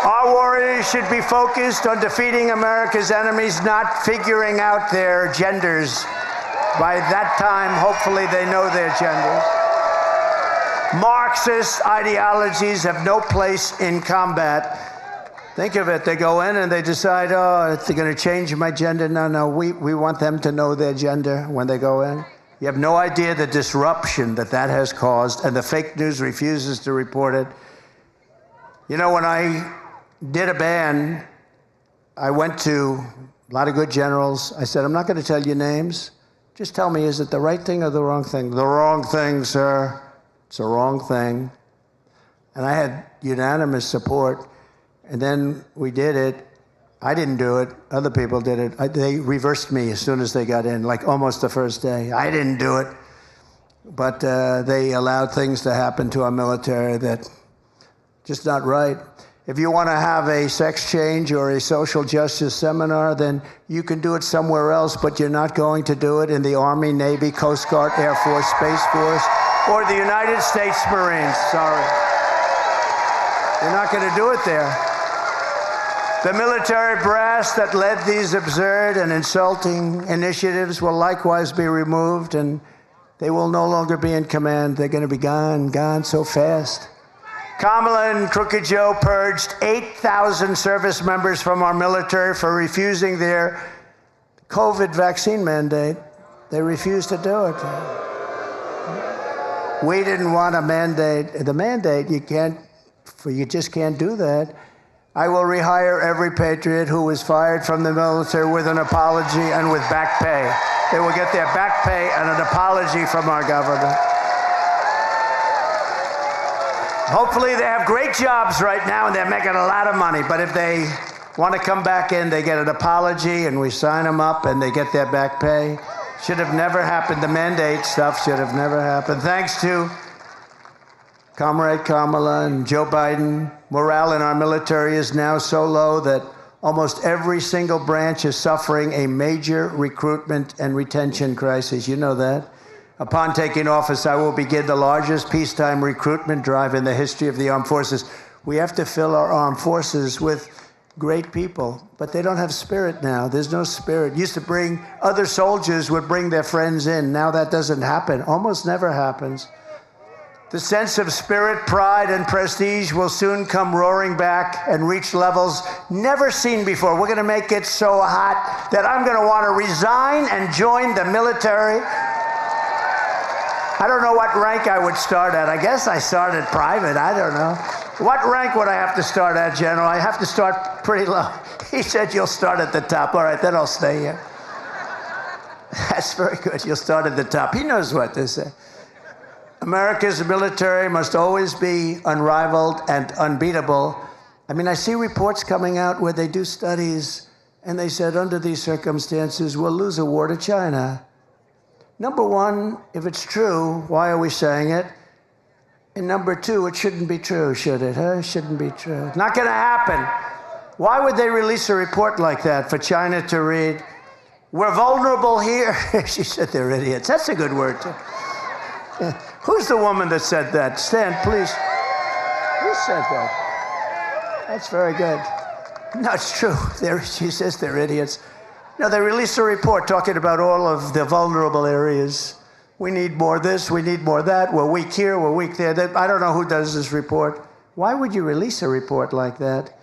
Our warriors should be focused on defeating America's enemies, not figuring out their genders. By that time, hopefully, they know their genders. Marxist ideologies have no place in combat. Think of it. They go in and they decide, oh, they're going to change my gender. No, we want them to know their gender when they go in. You have no idea the disruption that has caused, and the fake news refuses to report it. You know, when I did a ban, I went to a lot of good generals. I said, I'm not going to tell you names. Just tell me, is it the right thing or the wrong thing? The wrong thing, sir. It's the wrong thing. And I had unanimous support. And then we did it. I didn't do it. Other people did it. They reversed me as soon as they got in, like almost the first day. I didn't do it. But they allowed things to happen to our military that just not right. If you want to have a sex change or a social justice seminar, then you can do it somewhere else, but you're not going to do it in the Army, Navy, Coast Guard, Air Force, Space Force, or the United States Marines. Sorry. You're not going to do it there. The military brass that led these absurd and insulting initiatives will likewise be removed, and they will no longer be in command. They're going to be gone so fast. Kamala and Crooked Joe purged 8,000 service members from our military for refusing their COVID vaccine mandate. They refused to do it. We didn't want a mandate. The mandate, you just can't do that. I will rehire every patriot who was fired from the military with an apology and with back pay. They will get their back pay and an apology from our government. Hopefully they have great jobs right now and they're making a lot of money, but if they want to come back in, they get an apology and we sign them up and they get their back pay. Should have never happened. The mandate stuff should have never happened. Thanks to Comrade Kamala and Joe Biden, morale in our military is now so low that almost every single branch is suffering a major recruitment and retention crisis. You know that. Upon taking office, I will begin the largest peacetime recruitment drive in the history of the armed forces. We have to fill our armed forces with great people, but they don't have spirit now. There's no spirit. Used to bring, other soldiers would bring their friends in. Now that doesn't happen. Almost never happens. The sense of spirit, pride, and prestige will soon come roaring back and reach levels never seen before. We're going to make it so hot that I'm going to want to resign and join the military. I don't know what rank I would start at. I guess I started private. I don't know. What rank would I have to start at, General? I have to start pretty low. He said, you'll start at the top. All right, then I'll stay here. That's very good. You'll start at the top. He knows what to say. America's military must always be unrivaled and unbeatable. I mean, I see reports coming out where they do studies, and they said, under these circumstances, we'll lose a war to China. Number one, if it's true, why are we saying it? And number two, it shouldn't be true, should it? It shouldn't be true. Not going to happen. Why would they release a report like that for China to read? We're vulnerable here. She said they're idiots. That's a good word, too. Yeah. Who's the woman that said that? Stand, please. Who said that? That's very good. No, it's true. She says they're idiots. No, they released a report talking about all of the vulnerable areas. We need more this, we need more that. We're weak here, we're weak there. I don't know who does this report. Why would you release a report like that?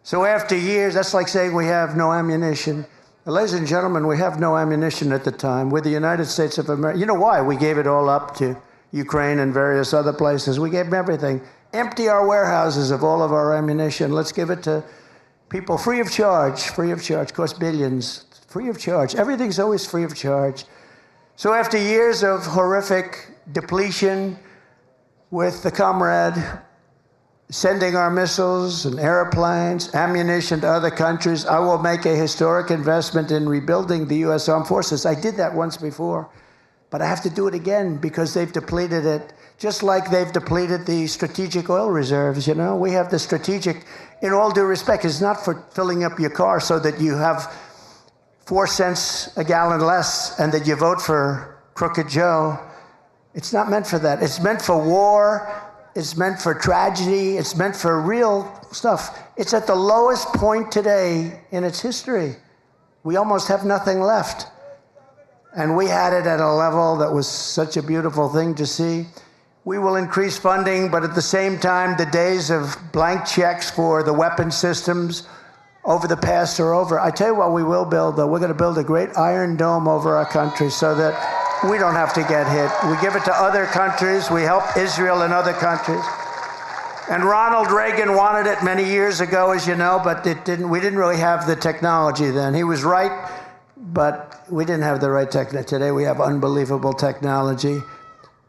So after years, that's like saying we have no ammunition. Well, ladies and gentlemen, we have no ammunition at the time. We're the United States of America. You know why? We gave it all up to Ukraine and various other places. We gave them everything. Empty our warehouses of all of our ammunition. Let's give it to people free of charge. Free of charge. Costs billions. Free of charge. Everything's always free of charge. So after years of horrific depletion with the comrade sending our missiles and airplanes, ammunition to other countries, I will make a historic investment in rebuilding the U.S. Armed Forces. I did that once before, but I have to do it again because they've depleted it, just like they've depleted the strategic oil reserves. You know, we have the strategic, in all due respect, it's not for filling up your car so that you have 4 cents a gallon less and that you vote for Crooked Joe. It's not meant for that. It's meant for war. It's meant for tragedy. It's meant for real stuff. It's at the lowest point today in its history. We almost have nothing left. And we had it at a level that was such a beautiful thing to see. We will increase funding, but at the same time, the days of blank checks for the weapon systems over the past are over. I tell you what we will build, though. We're going to build a great iron dome over our country so that we don't have to get hit. We give it to other countries. We help Israel and other countries. And Ronald Reagan wanted it many years ago, as you know, but we didn't really have the technology then. He was right, but we didn't have the right technology. Today we have unbelievable technology.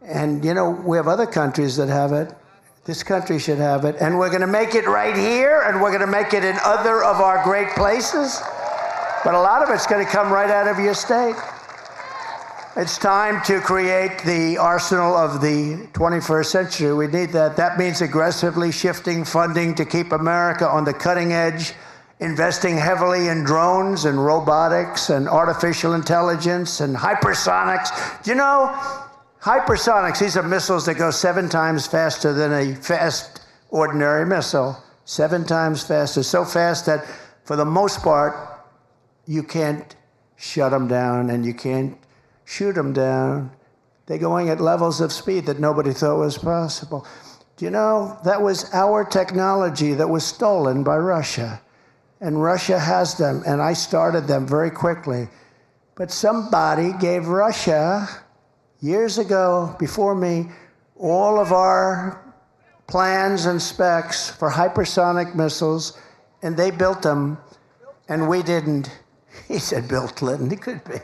And, you know, we have other countries that have it. This country should have it. And we're going to make it right here, and we're going to make it in other of our great places. But a lot of it's going to come right out of your state. It's time to create the arsenal of the 21st century. We need that. That means aggressively shifting funding to keep America on the cutting edge, investing heavily in drones and robotics and artificial intelligence and hypersonics. Do you know, hypersonics, these are missiles that go 7 times faster than a fast ordinary missile. 7 times faster. So fast that for the most part, you can't shut them down and you can't shoot them down. They're going at levels of speed that nobody thought was possible. Do you know, that was our technology that was stolen by Russia. And Russia has them, and I started them very quickly. But somebody gave Russia, years ago, before me, all of our plans and specs for hypersonic missiles, and they built them, and we didn't. He said Bill Clinton. He could be.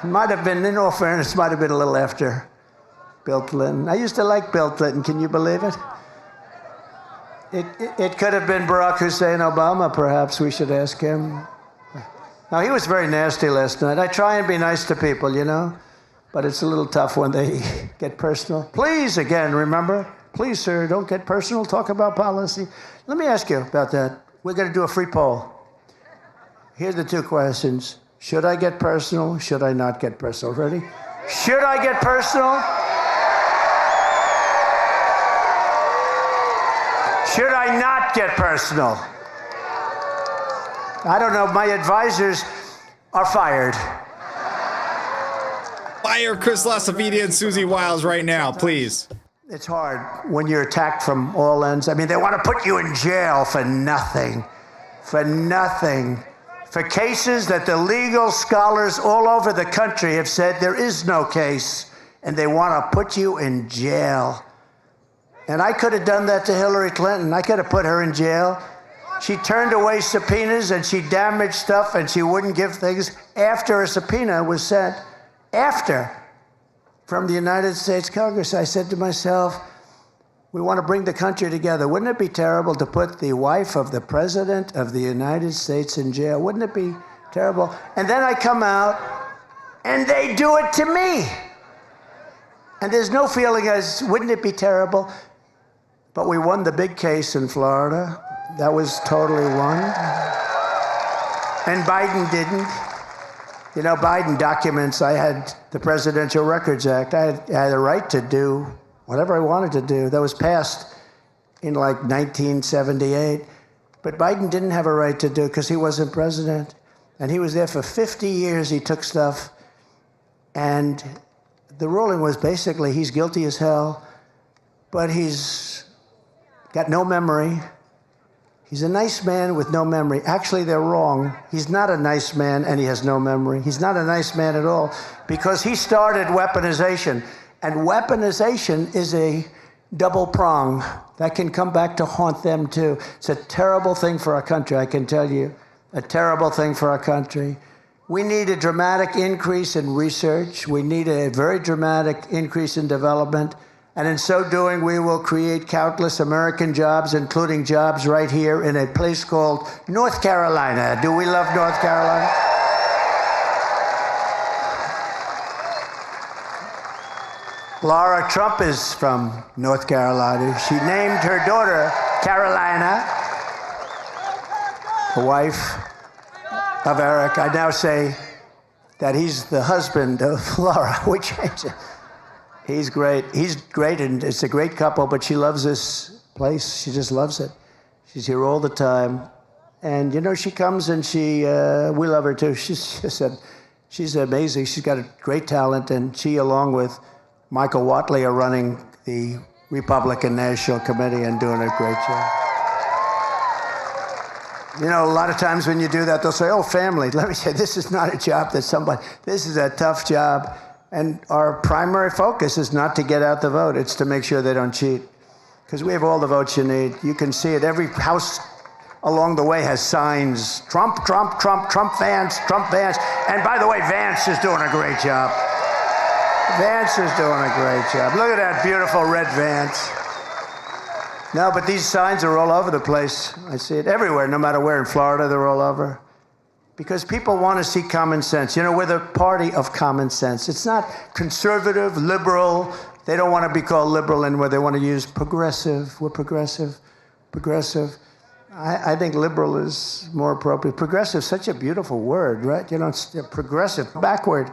It might have been, in all fairness, might have been a little after Bill Clinton. I used to like Bill Clinton. Can you believe it? It could have been Barack Hussein Obama, perhaps. We should ask him. Now, he was very nasty last night. I try and be nice to people, you know, but it's a little tough when they get personal. Please, again, remember, please, sir, don't get personal. Talk about policy. Let me ask you about that. We're going to do a free poll. Here's the 2 questions. Should I get personal? Should I not get personal? Ready? Should I get personal? Should I not get personal? I don't know. My advisors are fired. Fire Chris Lasavidi and Susie Wiles right now, please. It's hard when you're attacked from all ends. I mean, they want to put you in jail for nothing. For nothing. For cases that the legal scholars all over the country have said there is no case, and they want to put you in jail. And I could have done that to Hillary Clinton. I could have put her in jail. She turned away subpoenas, and she damaged stuff, and she wouldn't give things after a subpoena was sent. After, from the United States Congress, I said to myself, we want to bring the country together. Wouldn't it be terrible to put the wife of the President of the United States in jail? Wouldn't it be terrible? And then I come out, and they do it to me. And there's no feeling as, wouldn't it be terrible? But we won the big case in Florida. That was totally won. And Biden didn't. You know, Biden documents, I had the Presidential Records Act. I had a right to do whatever I wanted to do. That was passed in like 1978. But Biden didn't have a right to do it because he wasn't president. And he was there for 50 years. He took stuff. And the ruling was basically he's guilty as hell, but he's got no memory. He's a nice man with no memory. Actually, they're wrong. He's not a nice man and he has no memory. He's not a nice man at all because he started weaponization. And weaponization is a double prong that can come back to haunt them too. It's a terrible thing for our country, I can tell you. A terrible thing for our country. We need a dramatic increase in research. We need a very dramatic increase in development. And in so doing, we will create countless American jobs, including jobs right here in a place called North Carolina. Do we love North Carolina? Laura Trump is from North Carolina. She named her daughter Carolina, the wife of Eric. I now say that he's the husband of Laura. We changed it. He's great. He's great, and it's a great couple, but she loves this place. She just loves it. She's here all the time. And, you know, she comes and we love her too. She's amazing. She's got a great talent, and she, along with Michael Watley, are running the Republican National Committee and doing a great job. You know, a lot of times when you do that, they'll say, oh, family. Let me say, this is not a job that this is a tough job. And our primary focus is not to get out the vote. It's to make sure they don't cheat. Because we have all the votes you need. You can see it. Every house along the way has signs. Trump, Trump, Trump, Trump Vance, Trump Vance. And by the way, Vance is doing a great job. Vance is doing a great job. Look at that beautiful red Vance. No, but these signs are all over the place. I see it everywhere, no matter where. In Florida, they're all over. because people want to see common sense. You know, we're the party of common sense. It's not conservative, liberal. They don't want to be called liberal anymore. They want to use progressive. We're progressive. Progressive. I think liberal is more appropriate. Progressive is such a beautiful word, right? You know, it's progressive, backward.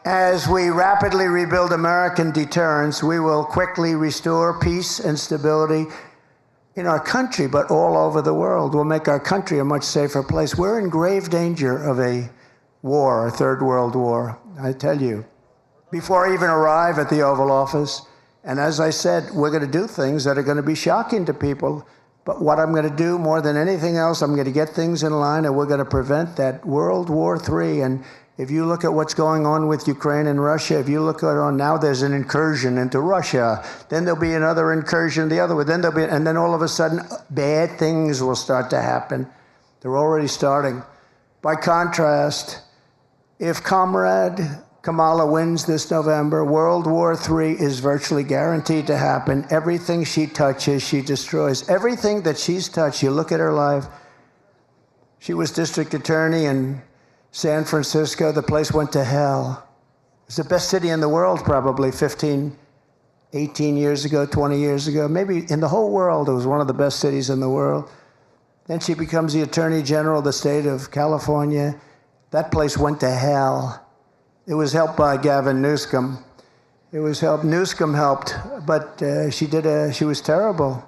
As we rapidly rebuild American deterrence, we will quickly restore peace and stability in our country, but all over the world. We'll make our country a much safer place. We're in grave danger of a war, a third world war, I tell you. Before I even arrive at the Oval Office, and as I said, we're going to do things that are going to be shocking to people. But what I'm going to do more than anything else, I'm going to get things in line, and we're going to prevent that World War III. And if you look at what's going on with Ukraine and Russia, if you look at it now, there's an incursion into Russia. Then there'll be another incursion the other way. Then there'll be, and then all of a sudden, bad things will start to happen. They're already starting. By contrast, if Comrade Kamala wins this November, World War III is virtually guaranteed to happen. Everything she touches, she destroys. Everything that she's touched, you look at her life. She was district attorney in San Francisco. The place went to hell. It's the best city in the world, probably 15, 18 years ago, 20 years ago. Maybe in the whole world, it was one of the best cities in the world. Then she becomes the Attorney General of the state of California. That place went to hell. It was helped by Gavin Newsom. Newsom helped, but she was terrible.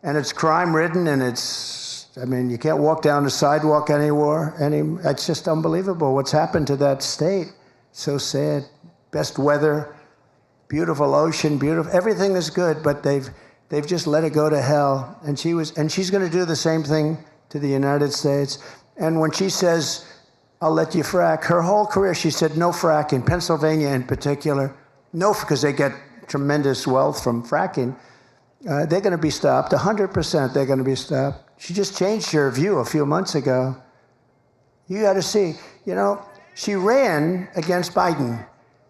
And it's crime-ridden, and you can't walk down the sidewalk anymore. It's just unbelievable what's happened to that state. So sad. Best weather, beautiful ocean, beautiful. Everything is good, but they've just let it go to hell. And she's going to do the same thing to the United States. And when she says, I'll let you frack, her whole career, she said no frack, in Pennsylvania in particular. No, because they get tremendous wealth from fracking. They're going to be stopped. 100% they're going to be stopped. She just changed her view a few months ago. You got to see. You know, she ran against Biden.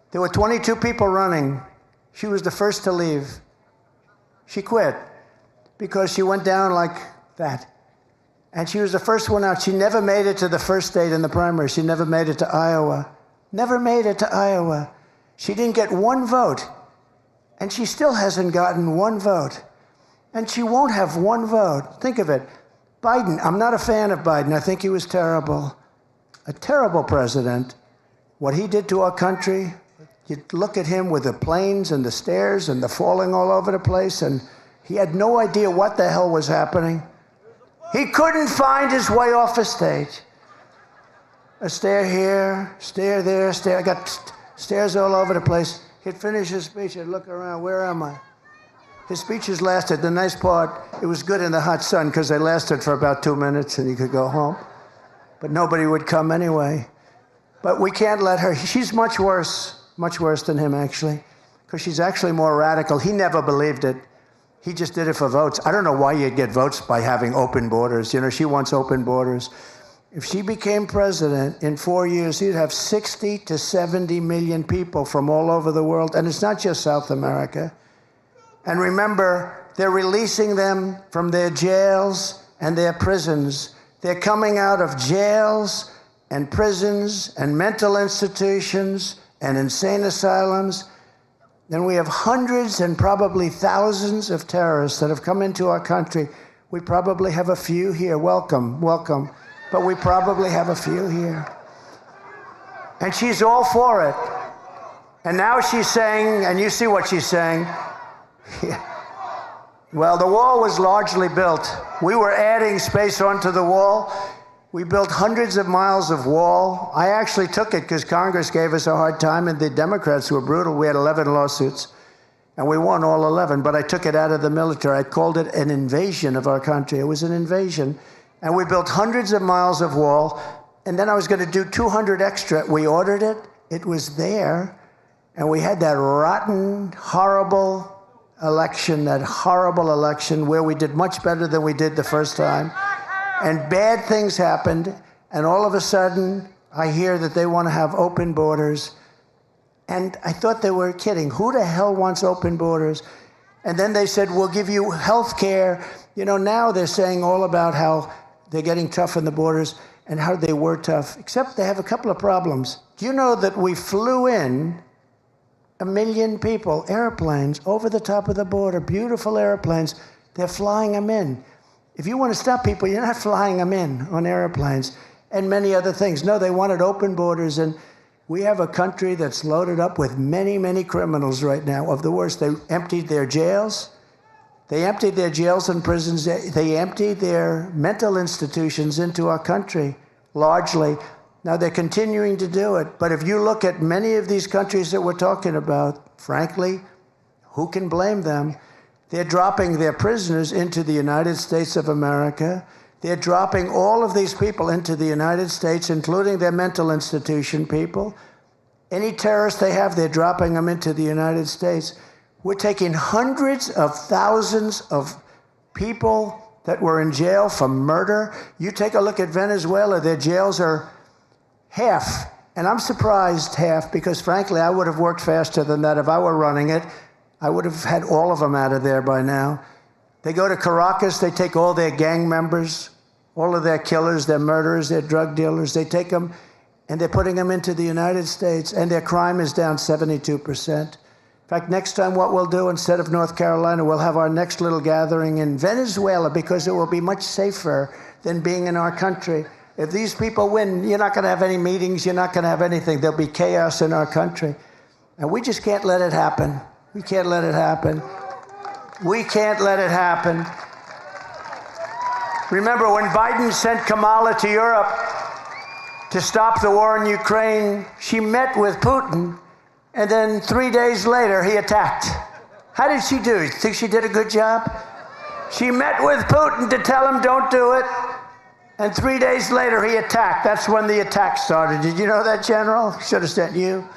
There were 22 people running. She was the first to leave. She quit because she went down like that. And she was the first one out. She never made it to the first state in the primary. She never made it to Iowa. Never made it to Iowa. She didn't get one vote. And she still hasn't gotten one vote. And she won't have one vote. Think of it. Biden, I'm not a fan of Biden. I think he was terrible. A terrible president. What he did to our country, you look at him with the planes and the stairs and the falling all over the place, and he had no idea what the hell was happening. He couldn't find his way off a stage. A stair here, stair there, stair. I got stairs all over the place. He'd finish his speech. I'd look around. Where am I? His speeches lasted. The nice part, it was good in the hot sun because they lasted for about 2 minutes and you could go home. But nobody would come anyway. But we can't let her. She's much worse than him, actually, because she's actually more radical. He never believed it. He just did it for votes. I don't know why you'd get votes by having open borders. You know, she wants open borders. If she became president in 4 years, he'd have 60 to 70 million people from all over the world. And it's not just South America. And remember, they're releasing them from their jails and their prisons. They're coming out of jails and prisons and mental institutions and insane asylums. Then we have hundreds and probably thousands of terrorists that have come into our country. We probably have a few here. Welcome, welcome. But we probably have a few here. And she's all for it. And now she's saying, and you see what she's saying, well, the wall was largely built. We were adding space onto the wall. We built hundreds of miles of wall. I actually took it because Congress gave us a hard time, and the Democrats were brutal. We had 11 lawsuits, and we won all 11, but I took it out of the military. I called it an invasion of our country. It was an invasion. And we built hundreds of miles of wall, and then I was going to do 200 extra. We ordered it. It was there, and we had that rotten, horrible election where we did much better than we did the first time. And bad things happened, and all of a sudden, I hear that they want to have open borders. And I thought they were kidding. Who the hell wants open borders? And then they said, we'll give you health care. You know, now they're saying all about how they're getting tough on the borders and how they were tough, except they have a couple of problems. Do you know that we flew in 1 million people, airplanes, over the top of the border, beautiful airplanes. They're flying them in. If you want to stop people, you're not flying them in on airplanes and many other things. No, they wanted open borders, and we have a country that's loaded up with many, many criminals right now, of the worst. They emptied their jails. They emptied their jails and prisons. They emptied their mental institutions into our country, largely. Now, they're continuing to do it. But if you look at many of these countries that we're talking about, frankly, who can blame them? They're dropping their prisoners into the United States of America. They're dropping all of these people into the United States, including their mental institution people. Any terrorists they have, they're dropping them into the United States. We're taking hundreds of thousands of people that were in jail for murder. You take a look at Venezuela, their jails are half. And I'm surprised half, because frankly, I would have worked faster than that. If I were running it, I would have had all of them out of there by now. They go to Caracas, they take all their gang members, all of their killers, their murderers, their drug dealers, they take them and they're putting them into the United States, and their crime is down 72%. In fact, next time what we'll do, instead of North Carolina, we'll have our next little gathering in Venezuela, because it will be much safer than being in our country. If these people win, you're not going to have any meetings, you're not going to have anything. There'll be chaos in our country. And we just can't let it happen. We can't let it happen. We can't let it happen. Remember, when Biden sent Kamala to Europe to stop the war in Ukraine, she met with Putin, and then 3 days later, he attacked. How did she do? You think she did a good job? She met with Putin to tell him, don't do it. And 3 days later, he attacked. That's when the attack started. Did you know that, General? Should have sent you.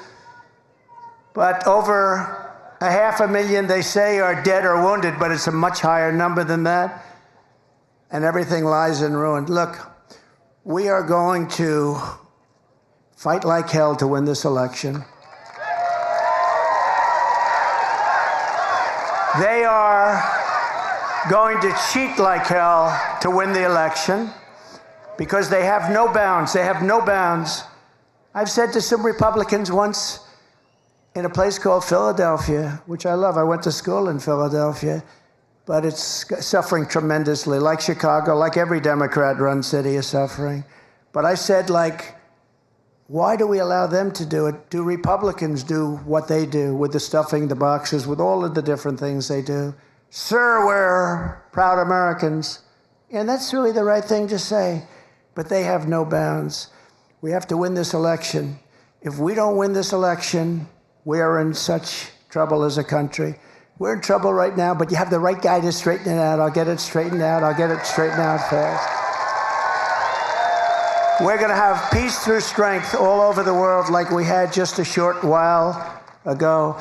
But over 500,000, they say, are dead or wounded, but it's a much higher number than that. And everything lies in ruin. Look, we are going to fight like hell to win this election. They are going to cheat like hell to win the election, because they have no bounds. They have no bounds. I've said to some Republicans once in a place called Philadelphia, which I love. I went to school in Philadelphia, but it's suffering tremendously, like Chicago, like every Democrat-run city is suffering. But I said, why do we allow them to do it? Do Republicans do what they do with the stuffing the boxes, with all of the different things they do? Sir, we're proud Americans. And that's really the right thing to say. But they have no bounds. We have to win this election. If we don't win this election, we are in such trouble as a country. We're in trouble right now, but you have the right guy to straighten it out. I'll get it straightened out. I'll get it straightened out fast. We're going to have peace through strength all over the world, like we had just a short while ago.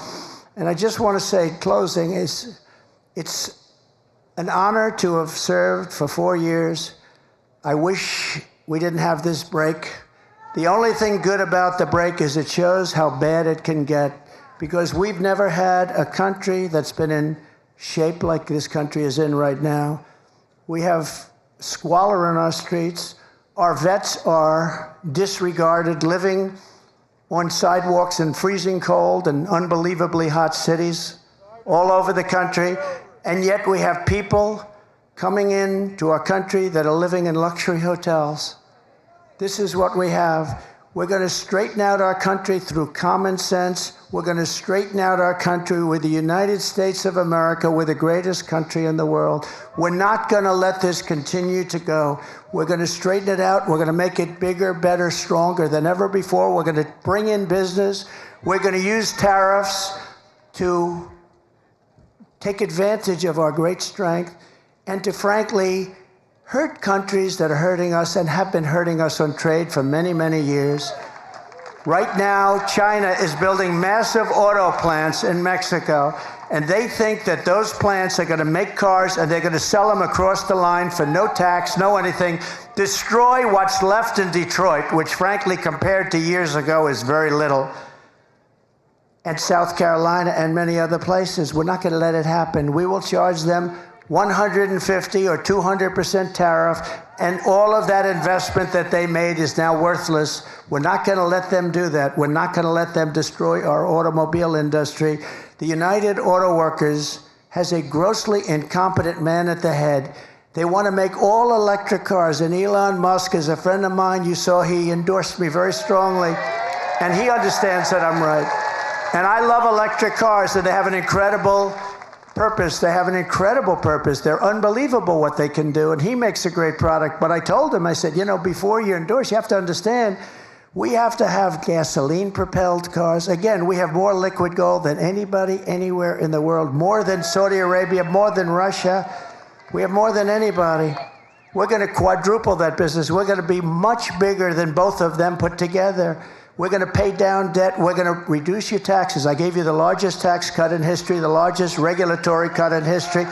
And I just want to say, closing, it's an honor to have served for 4 years. I wish we didn't have this break. The only thing good about the break is it shows how bad it can get, because we've never had a country that's been in shape like this country is in right now. We have squalor in our streets. Our vets are disregarded, living on sidewalks in freezing cold and unbelievably hot cities all over the country. And yet we have people coming in to our country that are living in luxury hotels. This is what we have. We're going to straighten out our country through common sense. We're going to straighten out our country with the United States of America. We're the greatest country in the world. We're not going to let this continue to go. We're going to straighten it out. We're going to make it bigger, better, stronger than ever before. We're going to bring in business. We're going to use tariffs to take advantage of our great strength and to, frankly, hurt countries that are hurting us and have been hurting us on trade for many, many years. Right now, China is building massive auto plants in Mexico, and they think that those plants are going to make cars and they're going to sell them across the line for no tax, no anything, destroy what's left in Detroit, which frankly, compared to years ago, is very little, and South Carolina and many other places. We're not going to let it happen. We will charge them 150 or 200% tariff, And all of that investment that they made is now worthless. We're not going to let them do that. We're not going to let them destroy our automobile industry. The United Auto Workers has a grossly incompetent man at the head. They want to make all electric cars. And Elon Musk is a friend of mine. You saw he endorsed me very strongly. And he understands that I'm right. And I love electric cars, and they have an incredible purpose. They have an incredible purpose. They're unbelievable what they can do, and he makes a great product. But I told him, I said, you know, before you endorse, you have to understand, we have to have gasoline-propelled cars. Again, we have more liquid gold than anybody anywhere in the world, more than Saudi Arabia, more than Russia. We have more than anybody. We're going to quadruple that business. We're going to be much bigger than both of them put together. We're going to pay down debt. We're going to reduce your taxes. I gave you the largest tax cut in history, the largest regulatory cut in history.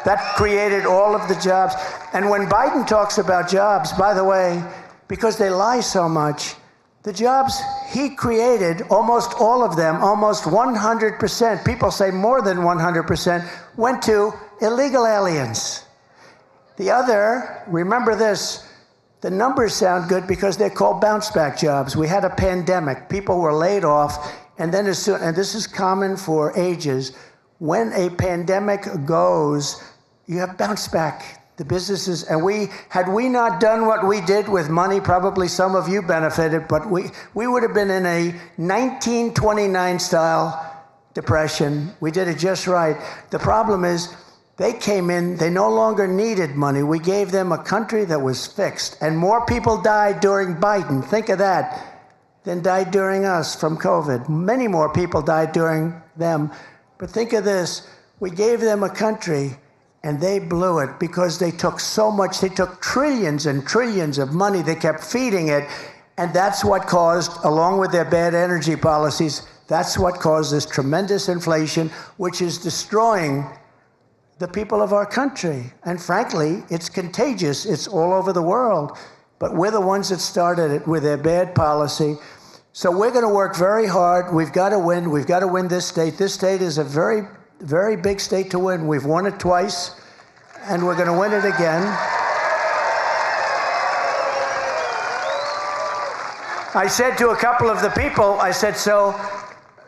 That created all of the jobs. And when Biden talks about jobs, by the way, because they lie so much, the jobs he created, almost all of them, almost 100%, people say more than 100%, went to illegal aliens. The other, remember this, the numbers sound good because they're called bounce-back jobs. We had a pandemic. People were laid off. And then as soon, and this is common for ages, when a pandemic goes, you have bounce-back. The businesses, and had we not done what we did with money, probably some of you benefited, but we would have been in a 1929-style depression. We did it just right. The problem is, they came in, they no longer needed money. We gave them a country that was fixed. And more people died during Biden, think of that, than died during us from COVID. Many more people died during them. But think of this, we gave them a country and they blew it because they took so much, they took trillions and trillions of money, they kept feeding it. And that's what caused, along with their bad energy policies, that's what caused this tremendous inflation, which is destroying the people of our country. And frankly, it's contagious. It's all over the world. But we're the ones that started it with their bad policy. So we're going to work very hard. We've got to win. We've got to win this state. This state is a very, very big state to win. We've won it twice, and we're going to win it again. I said to a couple of the people, I said, so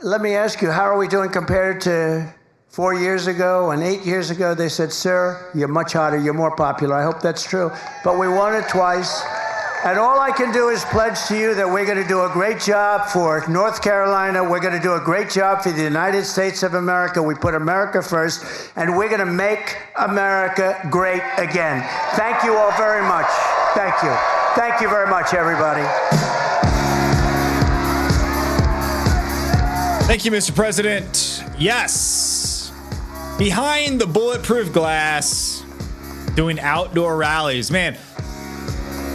let me ask you, how are we doing compared to 4 years ago and 8 years ago? They said, sir, you're much hotter, you're more popular. I hope that's true. But we won it twice. And all I can do is pledge to you that we're going to do a great job for North Carolina. We're going to do a great job for the United States of America. We put America first, and we're going to make America great again. Thank you all very much. Thank you. Thank you very much, everybody. Thank you, Mr. President. Yes. Behind the bulletproof glass, doing outdoor rallies. Man,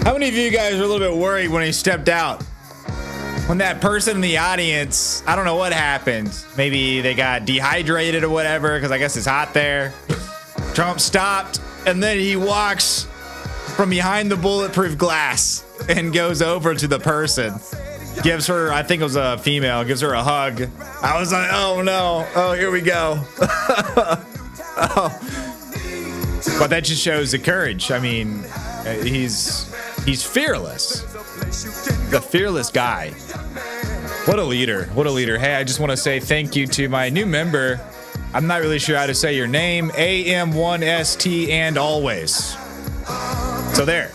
how many of you guys were a little bit worried when he stepped out? When that person in the audience, I don't know what happened. Maybe they got dehydrated or whatever, because I guess it's hot there. Trump stopped, and then he walks from behind the bulletproof glass and goes over to the person. Gives her, I think it was a female, gives her a hug. I was like, oh no, oh, here we go. Oh. But that just shows the courage. I mean, he's fearless. The fearless guy. What a leader. What a leader. Hey, I just want to say thank you to my new member. I'm not really sure how to say your name. AM1ST and always. So there.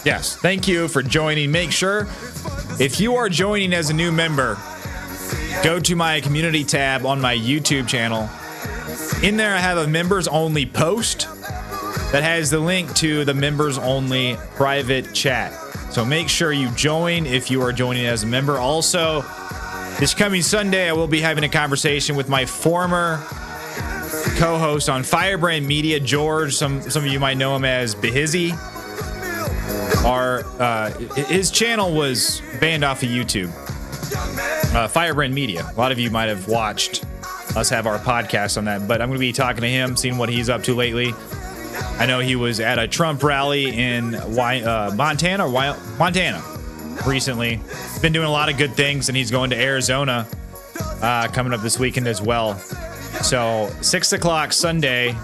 Yes, thank you for joining. Make sure, if you are joining as a new member, go to my community tab on my YouTube channel. In there, I have a members only post that has the link to the members only private chat. So make sure you join if you are joining as a member. Also, this coming Sunday, I will be having a conversation with my former co-host on Firebrand Media, George. Some of you might know him as Behizzy. His channel was banned off of YouTube. Firebrand Media. A lot of you might have watched us have our podcast on that, but I'm going to be talking to him, seeing what he's up to lately. I know he was at a Trump rally in Montana recently. Been doing a lot of good things, and he's going to Arizona coming up this weekend as well. So 6 o'clock Sunday,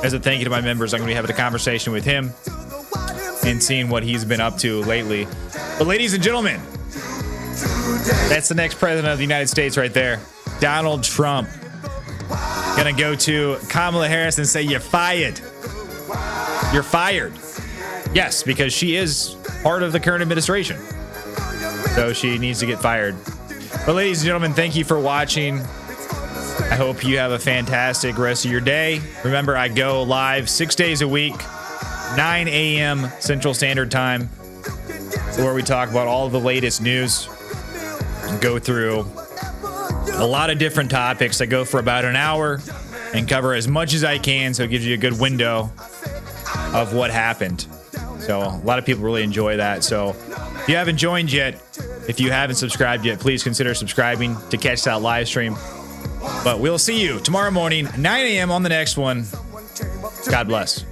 as a thank you to my members, I'm going to be having a conversation with him. and seeing what he's been up to lately. But ladies and gentlemen, that's the next president of the United States right there. Donald Trump. Gonna go to Kamala Harris and say, you're fired. You're fired. Yes, because she is part of the current administration. So she needs to get fired. But ladies and gentlemen, thank you for watching. I hope you have a fantastic rest of your day. Remember, I go live 6 days a week, 9 a.m. Central Standard Time, where we talk about all of the latest news and go through a lot of different topics. I go for about an hour and cover as much as I can, so it gives you a good window of what happened. So a lot of people really enjoy that. So if you haven't joined yet, if you haven't subscribed yet, please consider subscribing to catch that live stream. But we'll see you tomorrow morning, 9 a.m. on the next one. God bless.